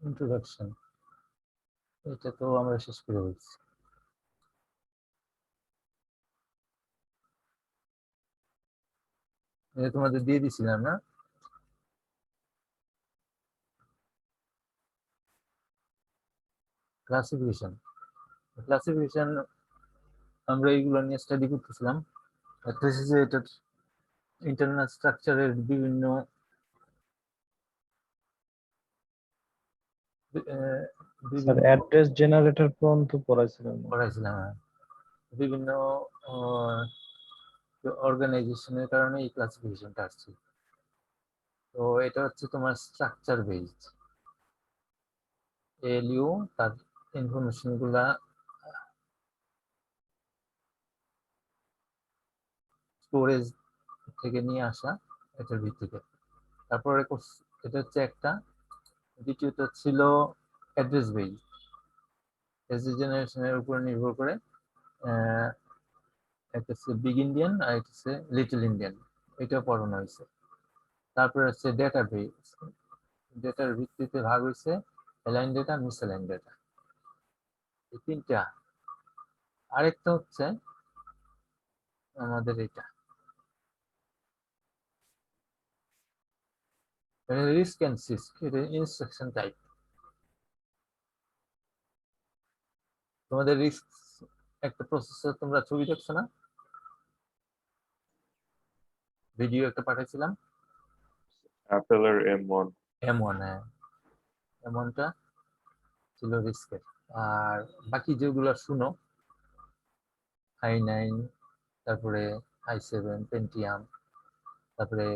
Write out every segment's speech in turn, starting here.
Introduction, এটা তো আমরা শেষ করে বলছি। এটা তোমাদের দিয়ে দিছিলাম না? ক্লাসিফিকেশন, ক্লাসিফিকেশন আমরা এইগুলো নিয়ে স্টাডি করতেছিলাম। একটা হচ্ছে যে এটার ইন্টারনাল স্ট্রাকচারের বিভিন্ন স্যার অ্যাড্রেস জেনারেটর পর্যন্ত পড়াইছিলেন। পড়াইছিলাম। বিভিন্ন অর্গানাইজেশনের কারণে এই ক্লাসিফিকেশনটা আসছে। তো এটা হচ্ছে তোমার স্ট্রাকচার বেসড। এলইউ তার ইনফরমেশন গুলা স্টোরেজ থেকে নিয়ে আসা এটার ভিত্তিতে। তারপরে এটা হচ্ছে একটা, দ্বিতীয়ত ছিল অ্যাড্রেস বেস, অ্যাড্রেস জেনারেশনের উপর নির্ভর করে একটা হচ্ছে বিগ ইন্ডিয়ান আর একটা হচ্ছে লিটল ইন্ডিয়ান, এটাও পড়ানো হয়েছে। তারপরে হচ্ছে ডেটা বেস, ডেটার ভিত্তিতে ভাগ হয়েছে align data, miss align data, এই তিনটা। আরেকটা হচ্ছে আমাদের এটা রিস্ক অ্যান্ড সিস্ক, এটা ইনস্ট্রাকশন টাইপ। তোমাদের রিস্ক একটা প্রসেসর, তোমরা ছবি দেখছো না? ভিডিও একটা পাঠাইছিলাম, অ্যাপেলের M1। M1, হ্যাঁ, M1টা ছিল রিস্কের। আর বাকি যেগুলো শুনো, i9, তারপরে i7 পেন্টিয়াম, তারপরে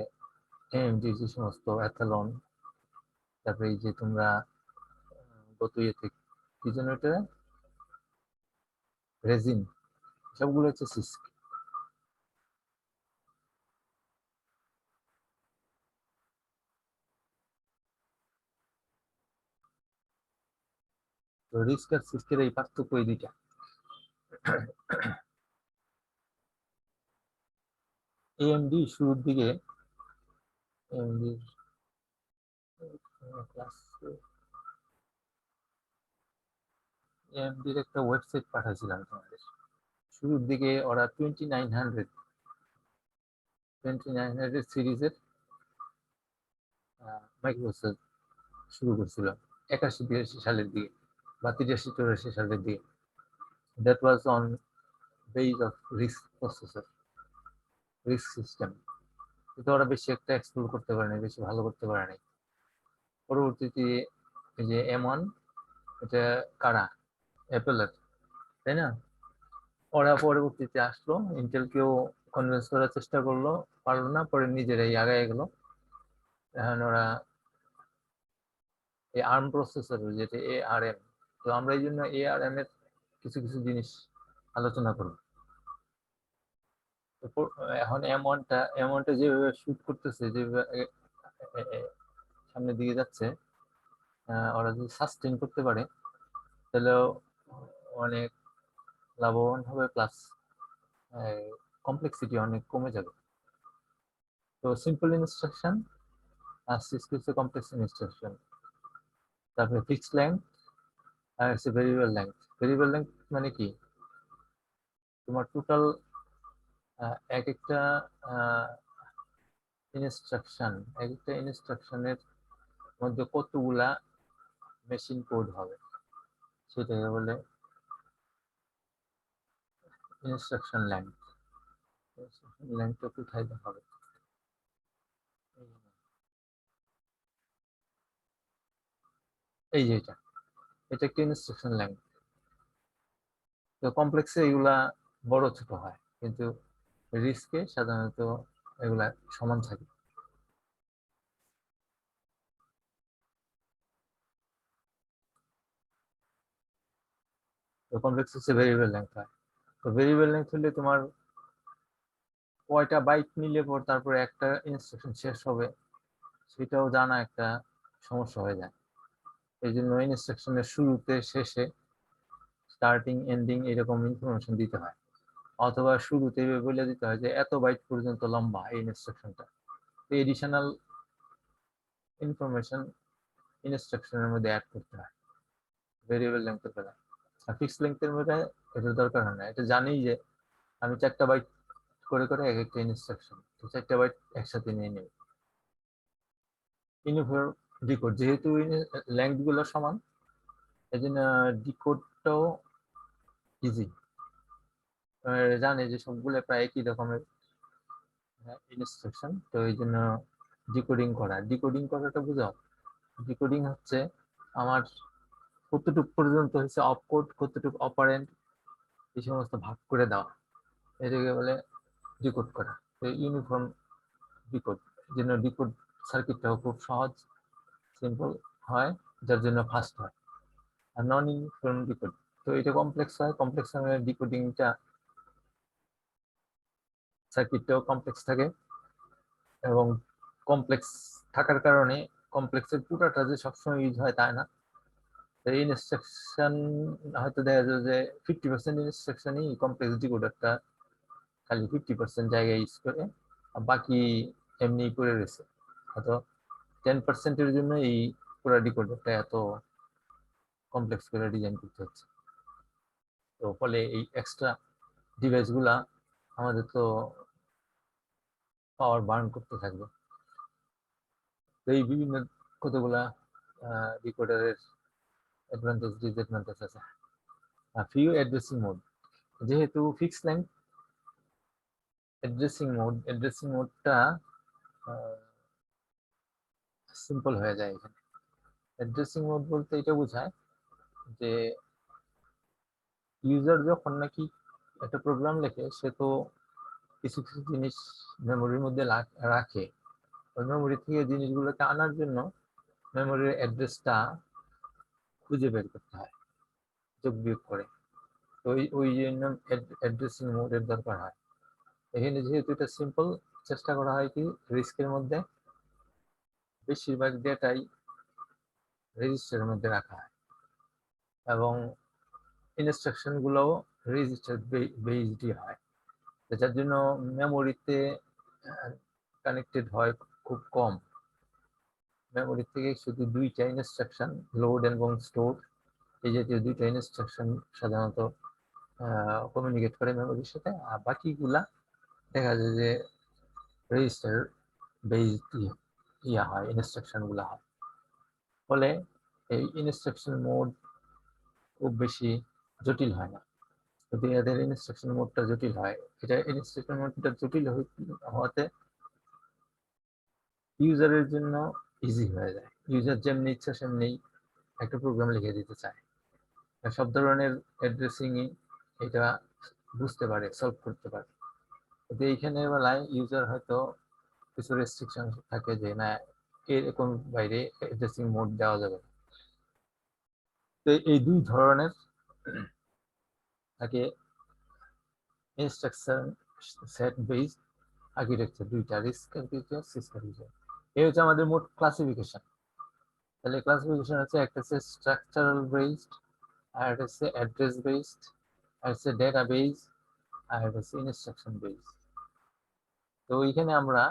এএমডি যে সমস্ত অ্যাথলন, তারপরে এই যে তোমরা গত ইয়েতে কি যেন এটা রেজিন, সবগুলো হচ্ছে সিস্ক। তো রিস্ক আর সিস্কের এই পার্থক্য এই দুইটা। এএমডি শুরুর দিকে, এএমডির এএমডির একটা ওয়েবসাইট পাঠাইছিলাম তোমাদের। শুরুর দিকে ওরা 2900 সিরিজের মাইক্রোপ্রসেসর শুরু করছিল 81-82 সালের দিকে বা 83-84 সালের দিকে। That was on base of risk processor, risk system. কিন্তু ওরা বেশি একটা এক্সপ্লোর করতে পারেনি, বেশি ভালো করতে পারেনি। পরবর্তীতে এই যে M1, এটা কারা? অ্যাপেলের, তাই না? ওরা পরবর্তীতে আসলো, ইন্টেলকেও কনভিন্স করার চেষ্টা করলো, পারলো না, পরে নিজেরাই আগায় গেলো। এখন ওরা এই আর্ম প্রসেসর, যেটা ARM, তো আমরা এই জন্য ARM এর কিছু কিছু জিনিস আলোচনা করব। এখন M1টা যেভাবে শুট করতেছে, যেভাবে সামনের দিকে যাচ্ছে, ওরা যদি সাস্টেইন করতে পারে তাহলেও অনেক লাভবান হবে, প্লাস কমপ্লেক্সিটি অনেক কমে যাবে। তো সিম্পল ইনস্ট্রাকশন আর সিস্টেমে কমপ্লেক্স ইনস্ট্রাকশন, তারপরে ফিক্সড লেংথ আর হচ্ছে ভেরিয়েবল লেংথ। ভেরিয়েবল লেংথ মানে কি? তোমার টোটাল এক একটা ইনস্ট্রাকশনের মধ্যে কতগুলা মেশিন কোড হবে, সেটাকে বলে ইনস্ট্রাকশন লেংথ। লেংথটা কোথায় হবে? এই যে এটা একটা ইনস্ট্রাকশন লেংথ। তো কমপ্লেক্সে এগুলা বড় ছোট হয়, কিন্তু রিস্কে সাধারণত এগুলা সমান থাকে। তো কমপ্লেক্স হচ্ছে ভেরিয়েবল লেংথ হয়। তো ভেরিয়েবল লেংথ হলে তোমার কয়টা বাইট নিলে পর তারপরে একটা ইনস্ট্রাকশন শেষ হবে, সেটাও জানা একটা সমস্যা হয়ে যায়। এই জন্য ইনস্ট্রাকশনের শুরুতে, শেষে, স্টার্টিং, এন্ডিং এরকম ইনফরমেশন দিতে হয়, অথবা শুরুতে বলে দিতে হয় যে এত বাইট পর্যন্ত লম্বা এই ইনস্ট্রাকশনটা। এডিশনাল ইনফরমেশন ইনস্ট্রাকশনের মধ্যে অ্যাড করতে হয় ভেরিয়েবল লেন্থের বেলায়। আর ফিক্সড লেন্থের মধ্যে এটা দরকার হয় না, এটা জানি যে আমি 4টা বাইট করে করে এক একটা ইনস্ট্রাকশন, তো 4টা বাইট একসাথে নিয়ে নেব। ইউনিফর্ম ডিকোড, যেহেতু লেন্থ গুলো সমান এই জন্য ডিকোডটাও ইজি, জানে যে সবগুলো প্রায় একই রকমের ইনস্ট্রাকশন, তো এই জন্য ডিকোডিং করাটা বুঝাও। ডিকোডিং হচ্ছে আমার কতটুকু পর্যন্ত হচ্ছে অপকোড, কতটুকু অপারেন্ট, এই সমস্ত ভাগ করে দেওয়া, এটাকে বলে ডিকোড করা। তো ইউনিফর্ম ডিকোড জন্য ডিকোড সার্কিটটাও খুব সহজ, সিম্পল হয়, যার জন্য ফাস্ট হয়। আর নন ইউনিফর্ম ডিকোড তো এটা কমপ্লেক্স হয়, কমপ্লেক্স হলে ডিকোডিংটা সার্কিটটাও কমপ্লেক্স থাকে, এবং কমপ্লেক্স থাকার কারণে কমপ্লেক্সের পুরোটা যে সবসময় ইউজ হয় তা না। এই ইনস্ট্রাকশন হয়তো দেখা যায় যে 50% ইনস্ট্রাকশনই কমপ্লেক্স ডিকোডারটা খালি 50% জায়গায় ইউজ করে, আর বাকি এমনি করে রয়েছে। হয়তো 10%-এর জন্য এই পুরো ডিকোডারটা এত কমপ্লেক্স করে ডিজাইন করতে হচ্ছে। তো ফলে এই এক্সট্রা ডিভাইস গুলা আমাদের তো পাওয়ার বার্ন করতে থাকবে। তো এই বিভিন্ন কতগুলা ডিকোডারের অ্যাডভান্টেজ ডিসঅ্যাডভান্টেজ আছে। ফিউ অ্যাড্রেসিং মোড, যেহেতু ফিক্স লেন্থ, অ্যাড্রেসিং মোডটা সিম্পল হয়ে যায় এখানে। অ্যাড্রেসিং মোড বলতে এটা বোঝায় যে ইউজার যখন নাকি একটা প্রোগ্রাম লেখে, সে তো কিছু কিছু জিনিস মেমোরির মধ্যে রাখে, ওই মেমোরি থেকে জিনিসগুলোকে আনার জন্য মেমোরির অ্যাড্রেসটা খুঁজে বের করতে হয় যোগ বিয়োগ করে। তো ওই জন্য অ্যাড্রেসিং মোডের দরকার হয়। এখানে যেহেতু এটা সিম্পল, চেষ্টা করা হয় কি রিস্কের মধ্যে বেশিরভাগ ডেটাই রেজিস্টারের মধ্যে রাখা হয়, এবং ইনস্ট্রাকশন গুলোও রেজিস্টার বেসডই হয়, যার জন্য মেমোরিতে কানেক্টেড হয় খুব কম। মেমোরি থেকে শুধু 2টা ইনস্ট্রাকশন, লোড এবং স্টোর, এই জাতীয় 2টা ইনস্ট্রাকশন সাধারণত কমিউনিকেট করে মেমোরির সাথে, আর বাকিগুলা দেখা যায় যে রেজিস্টার বেস ইয়া হয়, ইনস্ট্রাকশন গুলা হয়। ফলে এই ইনস্ট্রাকশন মোড খুব বেশি জটিল হয় না। যদি এদের ইনস্ট্রাকশন মোডটা জটিল হয়, এটা ইনস্ট্রাকশন মোডটা জটিল হওয়াতে ইউজারের জন্য ইজি হয়ে যায়। ইউজার যেমনি ইচ্ছা সেমনি একটা প্রোগ্রাম লিখে দিতে চায়, সব ধরনের অ্যাড্রেসিংই এটা বুঝতে পারে, সলভ করতে পারে। কিন্তু এইখানে বেলায় ইউজার হয়তো কিছু রেস্ট্রিকশন থাকে যে না, এরকম বাইরে অ্যাড্রেসিং মোড দেওয়া যাবে না। তো এই দুই ধরনের থাকে ইনস্ট্রাকশন সেট বেসড আর্কিটেকচার, দুইটা, রিস্ক আর্কিটেকচার, সিস্ক আর্কিটেকচার। এই হচ্ছে আমাদের মোট ক্লাসিফিকেশন। তাহলে ক্লাসিফিকেশন হচ্ছে একটা হচ্ছে স্ট্রাকচারাল বেসড, আর একটা হচ্ছে অ্যাড্রেস বেসড, আর হচ্ছে ডেটা বেস, আর এটা হচ্ছে ইনস্ট্রাকশন বেস। তো এইখানে আমরা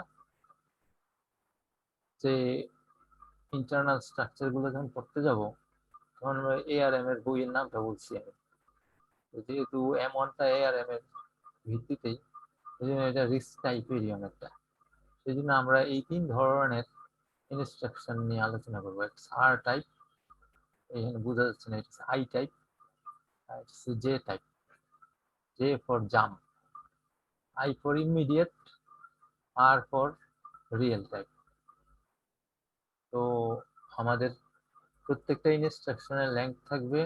যে ইন্টারনাল স্ট্রাকচার গুলো যখন পড়তে যাব, তখন আমরা ARM এর বইয়ের নামটা বলছি আমি। তো যেহেতু M1টা ARM এর ভিত্তিতেই, এই জন্য এটা রিস্ক টাইপেরই অনেকটা। সেই জন্য আমরা এই 3 ধরনের ইনস্ট্রাকশন নিয়ে আলোচনা করবো। আর টাইপ, এখানে বোঝা যাচ্ছে না, এটা আই টাইপ, আর এটা হচ্ছে J type. J for jump, I for immediate, R for real type. তো আমাদের প্রত্যেকটা ইনস্ট্রাকশনের লেংথ থাকবে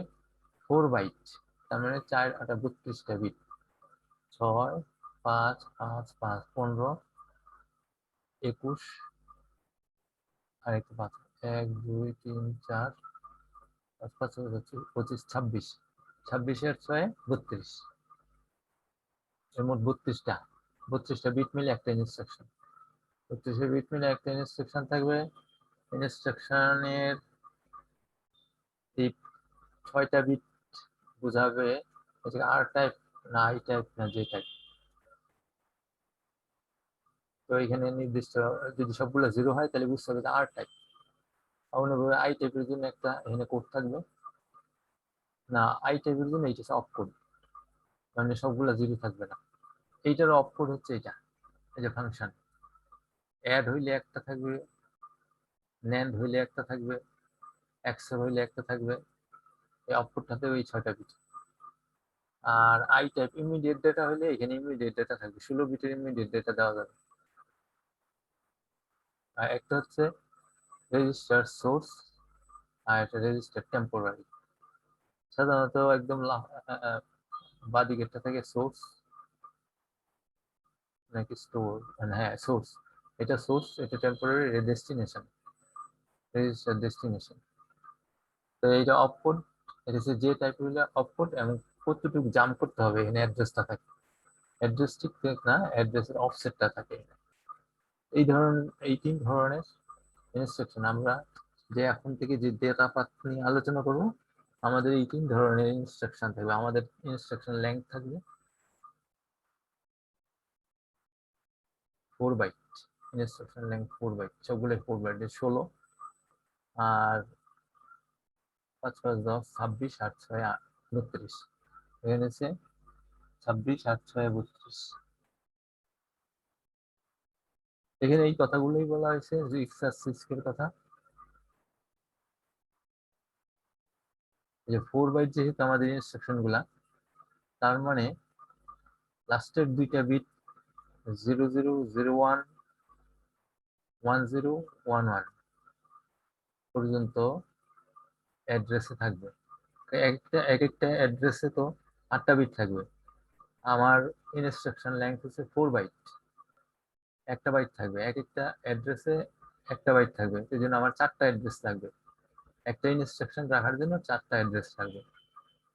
4 বাইট, তার মানে 4 8 32টা বিট। 6 5 5 5 15 21, আর একটা 5, 1 2 3 4 5 5 25 26, 26 এর 6 32, এর মোট 32টা বিট মিলে একটা ইনস্ট্রাকশন। 32 বিট মিলে একটা ইনস্ট্রাকশন থাকবে। ইনস্ট্রাকশনের এই 6টা বিট বোঝাবে এটা আর টাইপ না আই টাইপ না জে টাইপ। তো এখানে নির্দিষ্ট যদি সবগুলো 0 হয় তাহলে বুঝতে হবে আর টাইপ, মনে করো আই টাইপের জন্য একটা এখানে কোড থাকবে, না আই টাইপের জন্য এইটা অফ কোড, মানে সবগুলা জিরো থাকবে না। এইটার অফ কোড হচ্ছে এটা, এই যে ফাংশন অ্যাড হইলে একটা থাকবে, ন্যান্ড হইলে একটা থাকবে, এক্সর হইলে একটা থাকবে, এই অফ কোডটাতে ওই 6টা বিট। আর আই টাইপ ইমিডিয়েট ডেটা হলে এখানে ইমিডিয়েট ডেটা থাকবে, 16 বিটের ইমিডিয়েট ডেটা দেওয়া যাবে। আর একটা হচ্ছে রেজিস্টার সোর্স, আর একটা রেজিস্টার টেম্পোরারি। সাধারণত একদম বাদিকেরটা থেকে সোর্স নাকি স্টোর, হ্যাঁ সোর্স, এটা সোর্স, এটা টেম্পোরারি, ডেস্টিনেশন, রেজিস্টার ডেস্টিনেশন। তো এইটা অফ কোড, এটা হচ্ছে যে টাইপ হইলে অফ কোড, এবং কতটুকু জাম্প করতে হবে এখানে অ্যাড্রেসটা থাকে, অ্যাড্রেস ঠিক না, অ্যাড্রেসের অফসেটটা থাকে। এই ধরনের, এই 3 ধরনের ইনস্ট্রাকশন আমরা যে এখন থেকে যে ডেটা পাথ নিয়ে আলোচনা করব, আমাদের এই 3 ধরনের ইনস্ট্রাকশন থাকবে। আমাদের ইনস্ট্রাকশন লেংথ থাকবে 4 বাইট, ইনস্ট্রাকশন লেংথ 4 বাইট, সবগুলো 4 বাইট, 16 আর 5 5 10 26 8 6 32, এখানে হচ্ছে 26 8 6 32। এখানে এই কথাগুলোই বলা হয়েছে যে এর কথা, যে 4 বাইট যেহেতু আমাদের ইনস্ট্রাকশন গুলা, তার মানে লাস্টের 2টা বিট 0001 1011 পর্যন্ত অ্যাড্রেসে থাকবে। এক একটা অ্যাড্রেসে তো 8টা বিট থাকবে। আমার ইনস্ট্রাকশন লেংথ হচ্ছে 4 বাইট, একটা বাইট থাকবে, এক একটা অ্যাড্রেসে একটা বাইট থাকবে, এই জন্য আমার 4টা অ্যাড্রেস থাকবে, একটা ইনস্ট্রাকশন রাখার জন্য 4টা অ্যাড্রেস থাকবে।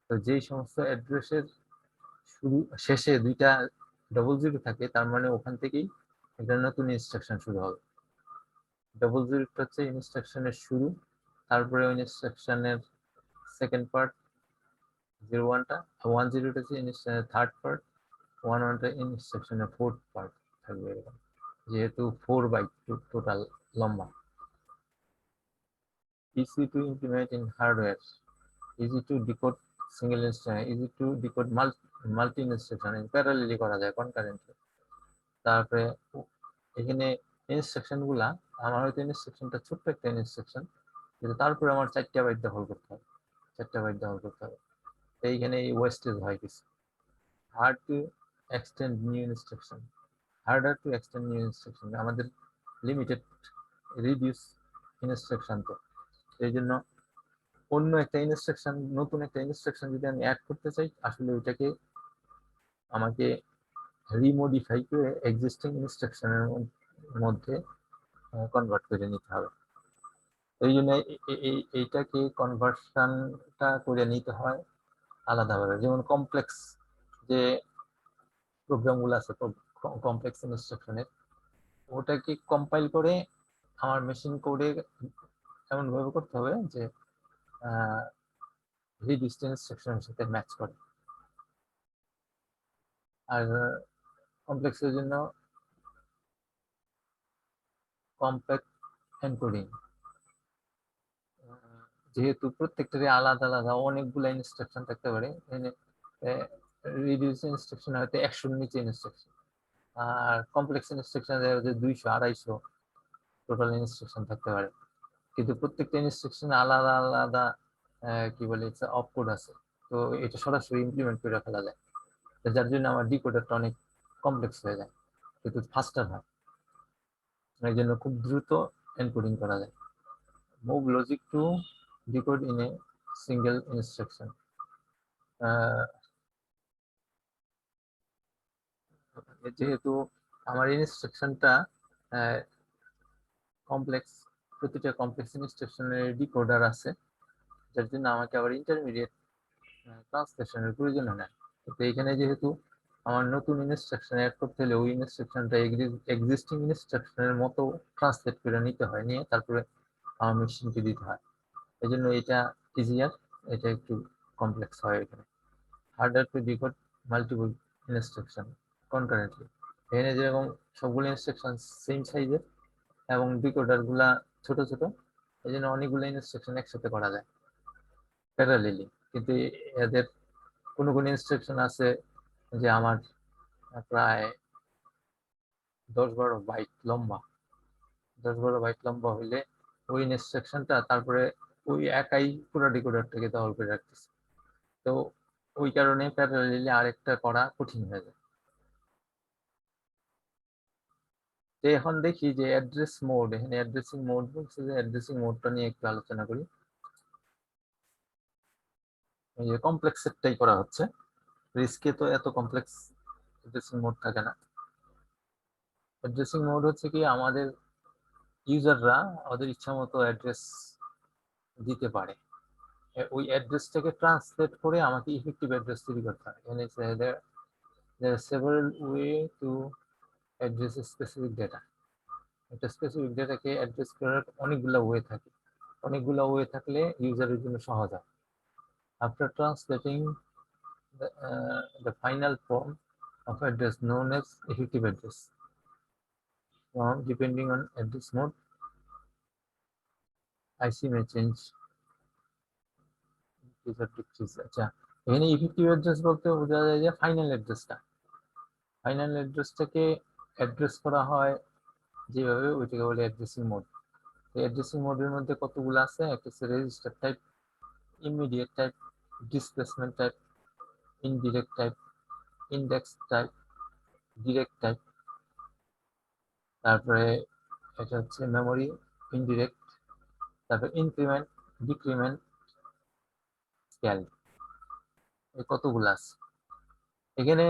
তো যেই সমস্ত অ্যাড্রেসের শুরু শেষে 2টা ডবল জিরো থাকে, তার মানে ওখান থেকেই একটা নতুন ইনস্ট্রাকশন শুরু হবে। ডবল জিরোটা হচ্ছে ইনস্ট্রাকশনের শুরু, তারপরে ওই ইনস্ট্রাকশনের সেকেন্ড পার্ট 01টা, 10টা হচ্ছে ইনস্ট্রাকশনের থার্ড পার্ট, 11টা ইনস্ট্রাকশনের ফোর্থ পার্ট থাকবে এরকম, যেহেতু 4 বাইট টোটাল লম্বা। easy to implement in hardware, easy to decode single instruction, easy to decode multi instruction, parallelly করা যায় কনকারেন্টলি। তারপরে এখানে ইনস্ট্রাকশন গুলা, আমার হয়তো ইনস্ট্রাকশনটা ছোট্ট একটা ইনস্ট্রাকশন, কিন্তু তারপরে আমার 4টা বাইট দখল করতে হবে, 4টা বাইট দখল করতে হবে। এইখানে এই ওয়েস্টেজ হয় কিছু। Hard to extend new instruction, harder to extend new instruction, আমাদের লিমিটেড রিডিউস ইনস্ট্রাকশন, তো এই জন্য অন্য একটা ইনস্ট্রাকশন, নতুন একটা ইনস্ট্রাকশন যদি আমি অ্যাড করতে চাই, আসলে ওইটাকে আমাকে রিমোডিফাই করে এক্সিস্টিং ইনস্ট্রাকশনের মধ্যে কনভার্ট করে নিতে হবে। এই জন্য এইটাকে কনভার্সনটা করে নিতে হয় আলাদাভাবে। যেমন কমপ্লেক্স যে প্রোগ্রামগুলো আছে, কমপ্লেক্স ইনস্ট্রাকশনের, ওটাকে কম্পাইল করে আমার মেশিন কোডে এমন ভাবে করতে হবে যে রিডিউসড ইনস্ট্রাকশনের সাথে ম্যাচ করে। আর কমপ্লেক্সের জন্য কম্প্যাক্ট এনকোডিং, যেহেতু প্রত্যেকটারই আলাদা আলাদা অনেকগুলো ইনস্ট্রাকশন থাকতে পারে, রিডিউস ইনস্ট্রাকশন হয়তো 100-র নিচে ইনস্ট্রাকশন, আর কমপ্লেক্স ইনস্ট্রাকশন যে 200-250 টোটাল ইনস্ট্রাকশন থাকতে পারে, কিন্তু প্রত্যেকটা ইনস্ট্রাকশন আলাদা আলাদা কি বলে অপকোড আছে। তো এটা সরাসরি ইমপ্লিমেন্ট করে ফেলা যায়, যার জন্য আমার ডিকোডারটা অনেক কমপ্লেক্স হয়ে যায়, কিন্তু ফাস্টার হয়, এই জন্য খুব দ্রুত এনকোডিং করা যায়। Move logic to decode in a single instruction, যেহেতু আমার ইনস্ট্রাকশনটা কমপ্লেক্স, প্রতিটা কমপ্লেক্স ইনস্ট্রাকশনের ডিকোডার আছে, যার জন্য আমাকে আবার ইন্টারমিডিয়েট ট্রান্সলেশনের প্রয়োজন হয় না। তো এখানে যেহেতু আমার নতুন ইনস্ট্রাকশন অ্যাড করতে হলে ওই ইনস্ট্রাকশনটা এক্সিস্টিং ইনস্ট্রাকশনের মতো ট্রান্সলেট করে নিতে হয়, নিয়ে তারপরে আমার মেশিনকে দিতে হয়, এই জন্য এটা ইজিয়ার, এটা একটু কমপ্লেক্স হয় এখানে। Harder to decode multiple instruction concurrently, এখানে যেরকম সবগুলো ইনস্ট্রাকশন সেম সাইজের এবং ডিকোডার গুলা ছোট ছোট, এই জন্য অনেকগুলো ইনস্ট্রাকশন একসাথে করা যায় প্যারালেলি, কিন্তু এদের কোনো কোনো ইনস্ট্রাকশন আছে যে আমার প্রায় 10-12 বাইট লম্বা, 10-12 বাইট লম্বা হইলে ওই ইনস্ট্রাকশনটা তারপরে ওই একাই পুরো ডিকোডারটাকে দখল করে রাখতেছে। তো ওই কারণে প্যারালেলি আরেকটা করা কঠিন হয়ে যায়। তো এখন দেখি যে অ্যাড্রেস মোড, এখানে অ্যাড্রেসিং মোড বলছে, যে অ্যাড্রেসিং মোডটা নিয়ে একটু আলোচনা করি। এই যে কমপ্লেক্সেরটাই করা হচ্ছে, রিস্কে তো এত কমপ্লেক্স অ্যাড্রেসিং মোড থাকে না। অ্যাড্রেসিং মোড হচ্ছে কি আমাদের ইউজাররা ওদের ইচ্ছা মতো অ্যাড্রেস দিতে পারে, ওই অ্যাড্রেসটাকে ট্রান্সলেট করে আমাকে ইফেক্টিভ অ্যাড্রেস তৈরি করতে হয়। এখানে there are several way to address a specific data. একটা স্পেসিফিক ডেটাকে অ্যাড্রেস করার অনেকগুলো ওয়ে থাকে, অনেকগুলো ওয়ে থাকলে ইউজারের জন্য সহজ হয়। After translating the final form of address known as effective address from depending on address mode, IC may change. আচ্ছা, এখানে ইফেক্টিভ অ্যাড্রেস বলতে বোঝা যায় যে ফাইনাল অ্যাড্রেসটা, ফাইনাল অ্যাড্রেসটাকে অ্যাড্রেস করা হয় যেভাবে, ওইটাকে বলে অ্যাড্রেসিং মোড। অ্যাড্রেসিং মোডের মধ্যে কতগুলো আছে, একটা হচ্ছে register type, immediate type, displacement type, indirect type, index type, direct type, তারপরে এটা হচ্ছে মেমোরি ইনডিরেক্ট, তারপরে ইনক্রিমেন্ট, ডিক্রিমেন্ট, স্কেল, এই কতগুলো আছে। এখানে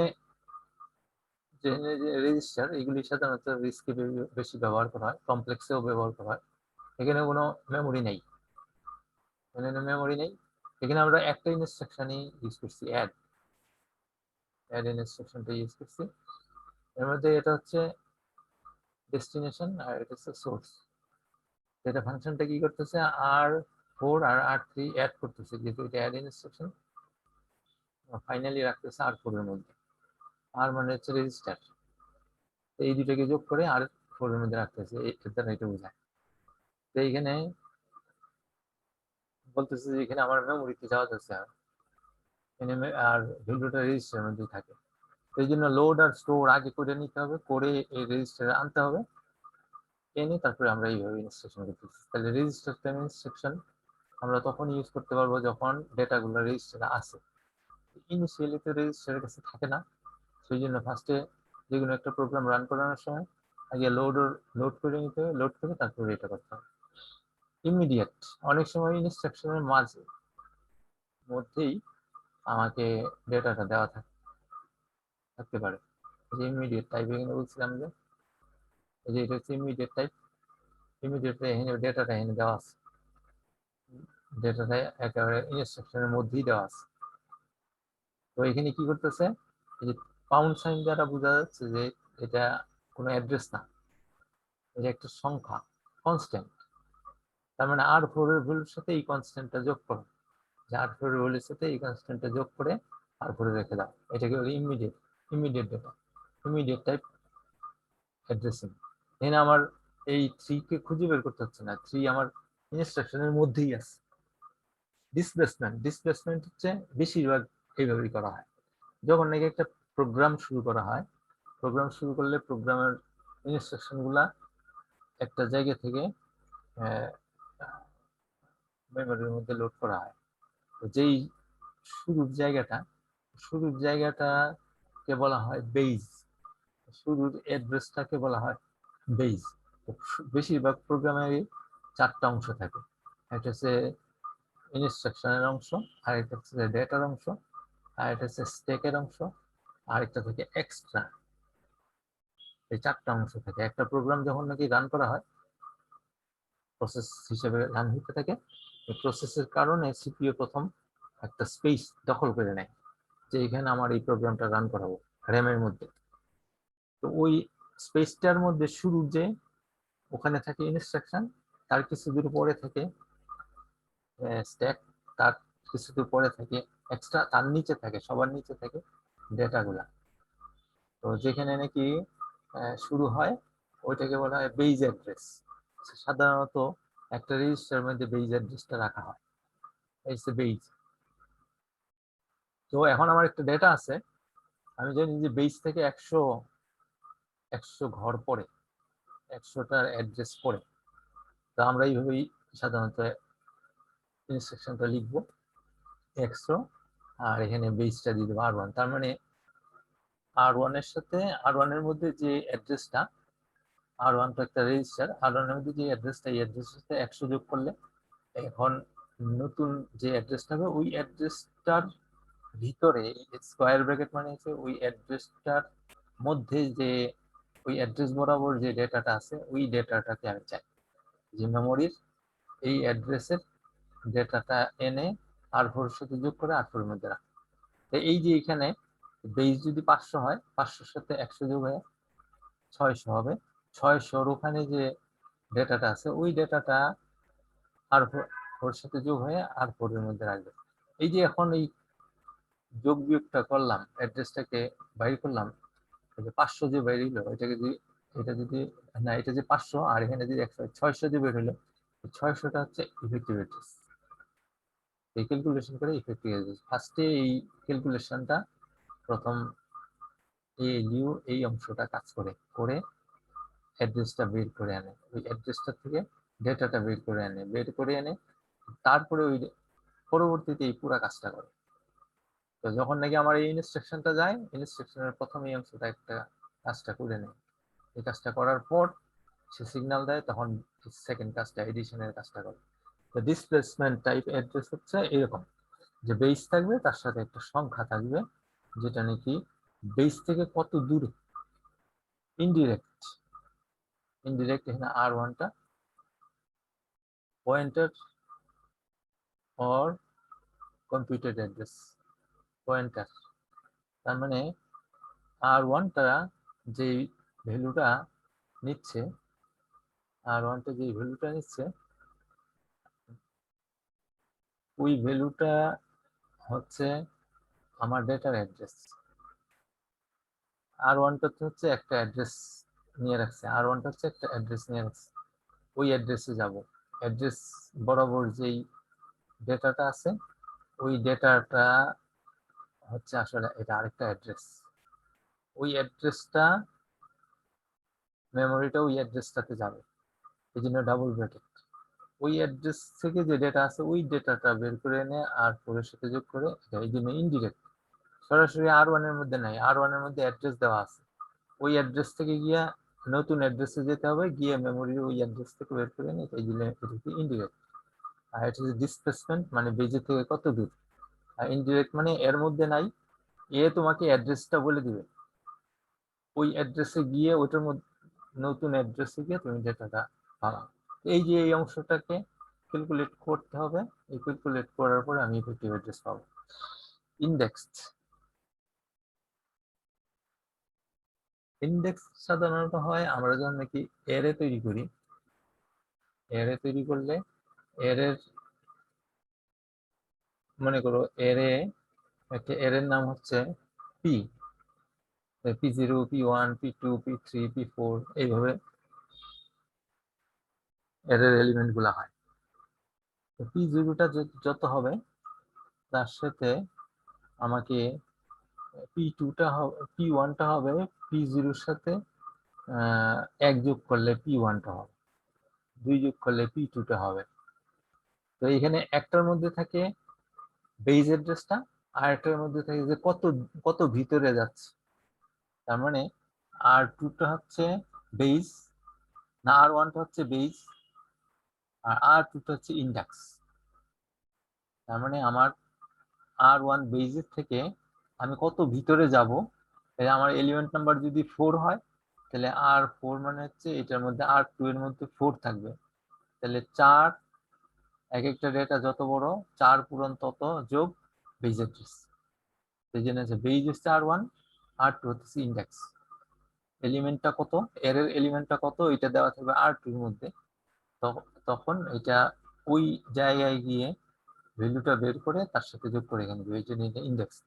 যে রেজিস্টার, এগুলি সাধারণত রিস্কে বেশি ব্যবহার করা হয়, কমপ্লেক্সেও ব্যবহার করা হয়। এখানে কোনো মেমোরি নেই, এখানে মেমোরি নেই। এখানে আমরা একটা ইনস্ট্রাকশনই ইউজ করছি, অ্যাড ইনস্ট্রাকশনটা ইউজ করছি। এর মধ্যে এটা হচ্ছে ডেস্টিনেশন আর এটা হচ্ছে সোর্স। এটা ফাংশনটা কি করতেছে, R4 আর R3 অ্যাড করতেছে, যেহেতু এটা অ্যাড ইনস্ট্রাকশন, ফাইনালি রাখতেছে R4 এর মধ্যে। আর মানে হচ্ছে রেজিস্টার, এই দুটাকে যোগ করে R4 এর মধ্যে রাখতেছে, এর দ্বারা এটা বোঝায়। তো এইখানে বলতেছে যে এখানে আমার মেমোরিতে যাওয়া যাচ্ছে আর ভ্যালুটা রেজিস্টারের মধ্যে থাকে। এই জন্য লোড আর স্টোর আগে করে নিতে হবে, করে এই রেজিস্টারে আনতে হবে, এনে তারপরে আমরা এইভাবে ইনস্ট্রাকশন করতেছি। তাহলে রেজিস্টার টাইম ইনস্ট্রাকশন আমরা তখন ইউজ করতে পারবো যখন ডেটাগুলো রেজিস্টারে আসে। ইনিশিয়ালি তো রেজিস্টারের কাছে থাকে না, সেই জন্য ফার্স্টে যে কোনো একটা প্রোগ্রাম রান করানোর সময় আগে লোড করে নিতে হবে, লোড করে তারপরে এটা করতে হবে। ইমিডিয়েট, অনেক সময় ইনস্ট্রাকশনের মধ্যেই আমাকে ডেটাটা দেওয়া থাকতে পারে। যে ইমিডিয়েট টাইপ, এখানে বলছিলাম যে এই যে এটা হচ্ছে ইমিডিয়েট টাইপ, ইমিডিয়েট এখানে ডেটাটা এখানে দেওয়া আছে, ডেটাটা একেবারে ইনস্ট্রাকশনের মধ্যেই দেওয়া আছে। তো এখানে কি করতেছে, এই যে পাউন্ড সাইন দ্বারা বোঝা যাচ্ছে যে এটা কোনো অ্যাড্রেস না, এটা একটা সংখ্যা, কনস্ট্যান্ট। তার মানে R4 এর ভ্যালুর সাথে এই কনস্ট্যান্টটা যোগ করো, যে R4 এর ভ্যালুর সাথে এই কনস্ট্যান্টটা যোগ করে R4 রেখে দাও, এটাকে বলে immediate data, immediate type addressing. এখানে আমার এই 3 কে খুঁজে বের করতে হচ্ছে না, 3 আমার ইনস্ট্রাকশনের মধ্যেই আছে। ডিসপ্লেসমেন্ট হচ্ছে বেশিরভাগ এইভাবেই করা হয়, যখন নাকি একটা প্রোগ্রাম শুরু করা হয়, প্রোগ্রাম শুরু করলে প্রোগ্রামের ইনস্ট্রাকশন গুলা একটা জায়গা থেকে মেমোরির মধ্যে লোড করা হয়। তো যেই শুরুর জায়গাটাকে বলা হয় বেজ, শুরুর অ্যাড্রেসটাকে বলা হয় বেজ। বেশিরভাগ প্রোগ্রামেরই 4টা অংশ থাকে, একটা হচ্ছে ইনস্ট্রাকশনের অংশ, আরেকটা হচ্ছে ডেটার অংশ, আরেকটা হচ্ছে স্ট্যাকের অংশ, আরেকটা থেকে এক্সট্রা। এই 4টা অংশ থাকে। একটা প্রোগ্রাম যখন নাকি রান করা হয়, প্রসেস হিসেবে রান হতে থাকে, এই প্রসেসের কারণে সিপিইউ প্রথম একটা স্পেস দখল করে নেয়, যে এখানে আমার এই প্রোগ্রামটা রান করাবো র্যামের মধ্যে। তো ওই স্পেসটার মধ্যে শুরু যে ওখানে থাকে ইনস্ট্রাকশন, তার কিছু দূর পরে থাকে স্ট্যাক, তার কিছু দূর পরে থাকে এক্সট্রা, তার নিচে থাকে, সবার নিচে থাকে ডেটাগুলা। তো যেখানে নাকি শুরু হয় ওইটাকে বলা হয় বেজ অ্যাড্রেস। সাধারণত একটা রেজিস্টার মধ্যে বেজ অ্যাড্রেসটা রাখা হয়, এই যে বেজ। তো এখন আমার একটা ডেটা আছে, আমি জানি যে বেজ থেকে 100 ঘর পড়ে, 100টার অ্যাড্রেস পড়ে। তো আমরা এইভাবেই সাধারণত ইনস্ট্রাকশনটা লিখবো 100, আর এখানে বেজটা দিয়ে দেবো R1। তার মানে R1 এর সাথে R1 এর মধ্যে যে অ্যাড্রেসটা, R1 তো একটা রেজিস্টার, R1 এর মধ্যে যে অ্যাড্রেসটা, এই অ্যাড্রেসের সাথে 100 যোগ করলে এখন নতুন যে অ্যাড্রেসটা হবে ওই অ্যাড্রেসটার ভিতরে স্কোয়ার ব্র্যাকেট মানে হচ্ছে ওই অ্যাড্রেসটার মধ্যে যে ওই অ্যাড্রেস বরাবর যে ডেটাটা আছে ওই ডেটাটাকে আমি চাই, যে মেমোরির এই অ্যাড্রেসের ডেটাটা এনে R4 এর সাথে যোগ করে R4 এর মধ্যে রাখা। তো এই যে এখানে বেস যদি 500 হয়, 500 সাথে 100 যোগ হয়ে 600 হবে, 600 ওখানে যে ডেটাটা আছে ওই ডেটাটা R4 এর সাথে যোগ হয়ে R4 এর মধ্যে রাখবে। এই যে এখন এই যোগ বিয়োগটা করলাম, অ্যাড্রেসটাকে বাইর করলাম, 500 যে বের হইলো, এটাকে যদি এটা যদি না এটা যে 500 আর এখানে যদি 600 যে বের হইলো, 600টা হচ্ছে ইফেক্টিভ অ্যাড্রেস। এই ক্যালকুলেশন করে ইফেক্টিভ অ্যাড্রেস ফার্স্টে এই ক্যালকুলেশনটা প্রথম এলিউ এই অংশটা কাজ করে করে অ্যাড্রেসটা বের করে আনে, ওই অ্যাড্রেসটা থেকে ডেটাটা বের করে এনে তারপরে ওই পরবর্তীতে এই পুরো কাজটা করে। তো যখন নাকি আমার এই ইনস্ট্রাকশনটা যায়, ইনস্ট্রাকশনের প্রথম এই অংশটা একটা কাজটা করে নেয়, এই কাজটা করার পর সে সিগন্যাল দেয়, তখন সেকেন্ড কাজটা এডিশনের কাজটা করে। তো ডিসপ্লেসমেন্ট টাইপ অ্যাড্রেস হচ্ছে এরকম, যে বেস থাকবে তার সাথে একটা সংখ্যা থাকবে যেটা নাকি বেস থেকে কত দূরে, ইনডিরেক্ট এখানে R1টা pointer or computed address pointer. তার মানে R1টা যে ভ্যালুটা নিচ্ছে, R1টা যে ভ্যালুটা নিচ্ছে ওই ভ্যালুটা হচ্ছে আমার ডেটার অ্যাড্রেস। R1টা হচ্ছে একটা অ্যাড্রেস নিয়ে রাখছে, R1টা হচ্ছে একটা অ্যাড্রেস নিয়ে রাখছে, ওই অ্যাড্রেসে যাব, অ্যাড্রেস বরাবর যেই ডেটাটা আছে ওই ডেটাটা হচ্ছে আসলে এটা আরেকটা অ্যাড্রেস, ওই অ্যাড্রেসটা মেমোরিটা ওই অ্যাড্রেসটাতে যাবে, এই জন্য ডাবল ব্র্যাকেট। ওই অ্যাড্রেস থেকে যে ডেটা আছে ওই ডেটাটা বের করে এনে R4 এর সাথে যোগ করে, এই জন্য ইনডিরেক্ট, সরাসরি R1 এর মধ্যে নাই, R1 এর মধ্যে অ্যাড্রেস দেওয়া আছে, ওই অ্যাড্রেস থেকে গিয়া নতুন অ্যাড্রেসে যেতে হবে, গিয়ে মেমোরির ওই অ্যাড্রেস থেকে বের করে এনে, এই জন্য এটাকে ইনডিরেক্ট। আর এটা হচ্ছে ডিসপ্লেসমেন্ট মানে বেজে থেকে কত দূর, আর ইনডিরেক্ট মানে এর মধ্যে নাই, এ তোমাকে অ্যাড্রেসটা বলে দিবে, ওই অ্যাড্রেসে গিয়ে ওটার মধ্যে নতুন অ্যাড্রেসে গিয়ে তুমি ডেটাটা পাবা। এই যে এই অংশটাকে ক্যালকুলেট করতে হবে, এই ক্যালকুলেট করার পরে আমি ইফেক্টিভ অ্যাড্রেস পাবো। ইন্ডেক্স সাধারণত হয় আমরা যখন নাকি অ্যারে তৈরি করি, অ্যারে তৈরি করলে অ্যারের মনে করো অ্যারে, একটা অ্যারের নাম হচ্ছে P, P0 P1 P2 P3 P4 এইভাবে অ্যারের এলিমেন্ট গুলা হয়। তো P0টা যত হবে তার সাথে আমাকে P2টা হবে, P1টা হবে P0 সাথে 1 যোগ করলে P1টা হবে, 2 যোগ করলে P2টা হবে। তো এখানে একটার মধ্যে থাকে বেজ অ্যাড্রেসটা, আর একটার মধ্যে থাকে যে কত কত ভিতরে যাচ্ছে। তার মানে R2টা হচ্ছে বেজ, না R1টা হচ্ছে বেজ, আর R2টা হচ্ছে ইন্ডেক্স। তার মানে আমার R1 বেজের থেকে আমি কত ভিতরে যাব, আমার এলিমেন্ট নাম্বার যদি 4 হয় তাহলে R4 মানে হচ্ছে এটার মধ্যে R2 এর মধ্যে 4 থাকবে, তাহলে 4, এক একটা ডেটা যত বড় 4 পূরণ তত যোগ বেজ অ্যাড্রেস, সেই জন্য হচ্ছে বেজ হচ্ছে R1, R2 হচ্ছে ইন্ডেক্স। এলিমেন্টটা কত, এর এলিমেন্টটা কত এটা দেওয়া থাকবে R2 এর মধ্যে, তখন এটা ওই জায়গায় গিয়ে ভ্যালুটা বের করে তার সাথে যোগ করে এখানে এই জন্য এটা ইন্ডেক্স।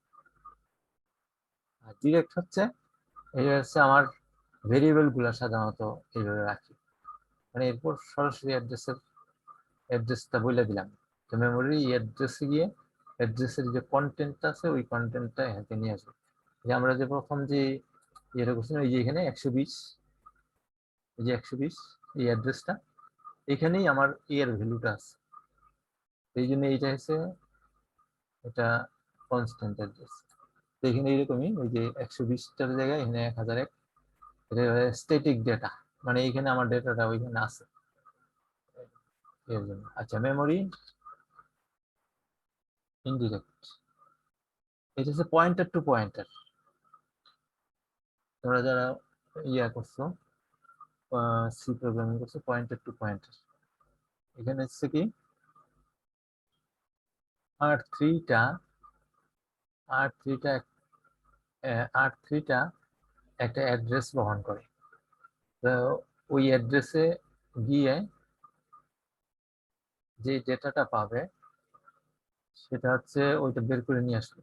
আর ডিরেক্ট হচ্ছে এটা হচ্ছে আমার ভেরিয়েবল গুলা সাধারণত এইভাবে রাখি, মানে এরপর সরাসরি অ্যাড্রেসের অ্যাড্রেসটা বলে দিলাম। তো মেমোরি অ্যাড্রেসে গিয়ে অ্যাড্রেসের যে কন্টেন্ট আছে ওই কন্টেন্টটা এখানে নিয়ে আসবে। যে আমরা যে প্রথম যে ইয়েটা করছিলাম, এই যে এখানে 120, এই যে 120 এই অ্যাড্রেসটা, এখানেই আমার এর ভ্যালুটা আছে। এই জন্য এইটা হচ্ছে এটা কনস্ট্যান্ট অ্যাড্রেস। তো এখানে এইরকমই ওই যে 120টার জায়গায় এখানে 1001, এটা স্ট্যাটিক ডেটা, মানে এইখানে আমার ডেটাটা ওইখানে আছে এর জন্য। আচ্ছা, মেমোরি ইনডিরেক্ট, এটা হচ্ছে পয়েন্টার টু পয়েন্টার। তোমরা যারা ইয়া করছো, সি প্রোগ্রামিং করছো, পয়েন্টার টু পয়েন্টার, এখানে হচ্ছে কি আর থ্রিটা আর থ্রিটা আর থ্রিটা একটা অ্যাড্রেস বহন করে। তো ওই অ্যাড্রেসে গিয়ে যে ডেটাটা পাবে সেটা হচ্ছে ওইটা বের করে নিয়ে আসবে।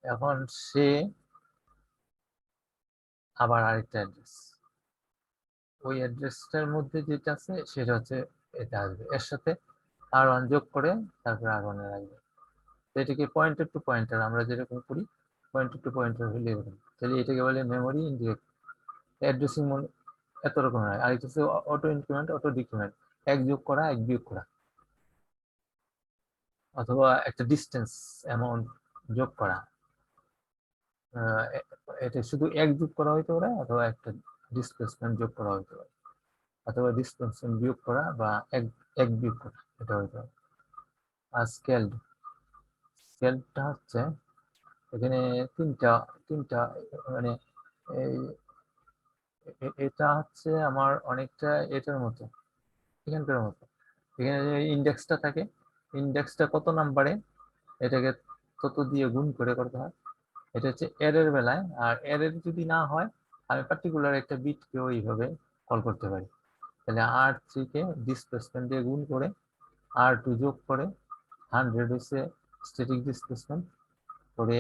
এখন সে আবার আরেকটা অ্যাড্রেস, ওই অ্যাড্রেসটার মধ্যে যেটা আছে সেটা হচ্ছে এটা আসবে, এর সাথে আর ওয়ান যোগ করে তারপরে আর ওয়ানে রাখবে। তো এটাকে পয়েন্টার টু পয়েন্টার আমরা যেরকম করি, পয়েন্টার টু পয়েন্টার হলে এরকম। তাহলে এটাকে বলে মেমোরি ইনডিরেক্ট অ্যাড্রেসিং। এত রকম হয়। আর এটা হচ্ছে অটো ইনক্রিমেন্ট, অটো ডিক্রিমেন্ট, এক যোগ করা এক বিয়োগ করা, অথবা একটা ডিস্টেন্স অ্যামাউন্ট যোগ করা। এটা শুধু এক যোগ করা হইতে পারে, অথবা একটা ডিসপ্লেসমেন্ট যোগ করা হইতে পারে, অথবা ডিসপ্লেসমেন্ট বিয়োগ করা, বা এক এক বিয়োগ করা, এটা হইতে পারে। আর স্কেলটা হচ্ছে এখানে তিনটা তিনটা মানে এই এটা হচ্ছে আমার অনেকটা এটার মতো, এখানকার মতো। এখানে যে ইন্ডেক্সটা থাকে, ইন্ডেক্সটা কত নাম্বারে এটাকে তত দিয়ে গুণ করে করতে হয়। এটা হচ্ছে এর বেলায়। আর এর যদি না হয়, আমি পার্টিকুলার একটা বিটকেও এইভাবে কল করতে পারি। তাহলে R3 কে ডিসপ্লেসমেন্ট দিয়ে গুণ করে R2 যোগ করে 100 হচ্ছে স্ট্যাটিক ডিসপ্লেসমেন্ট করে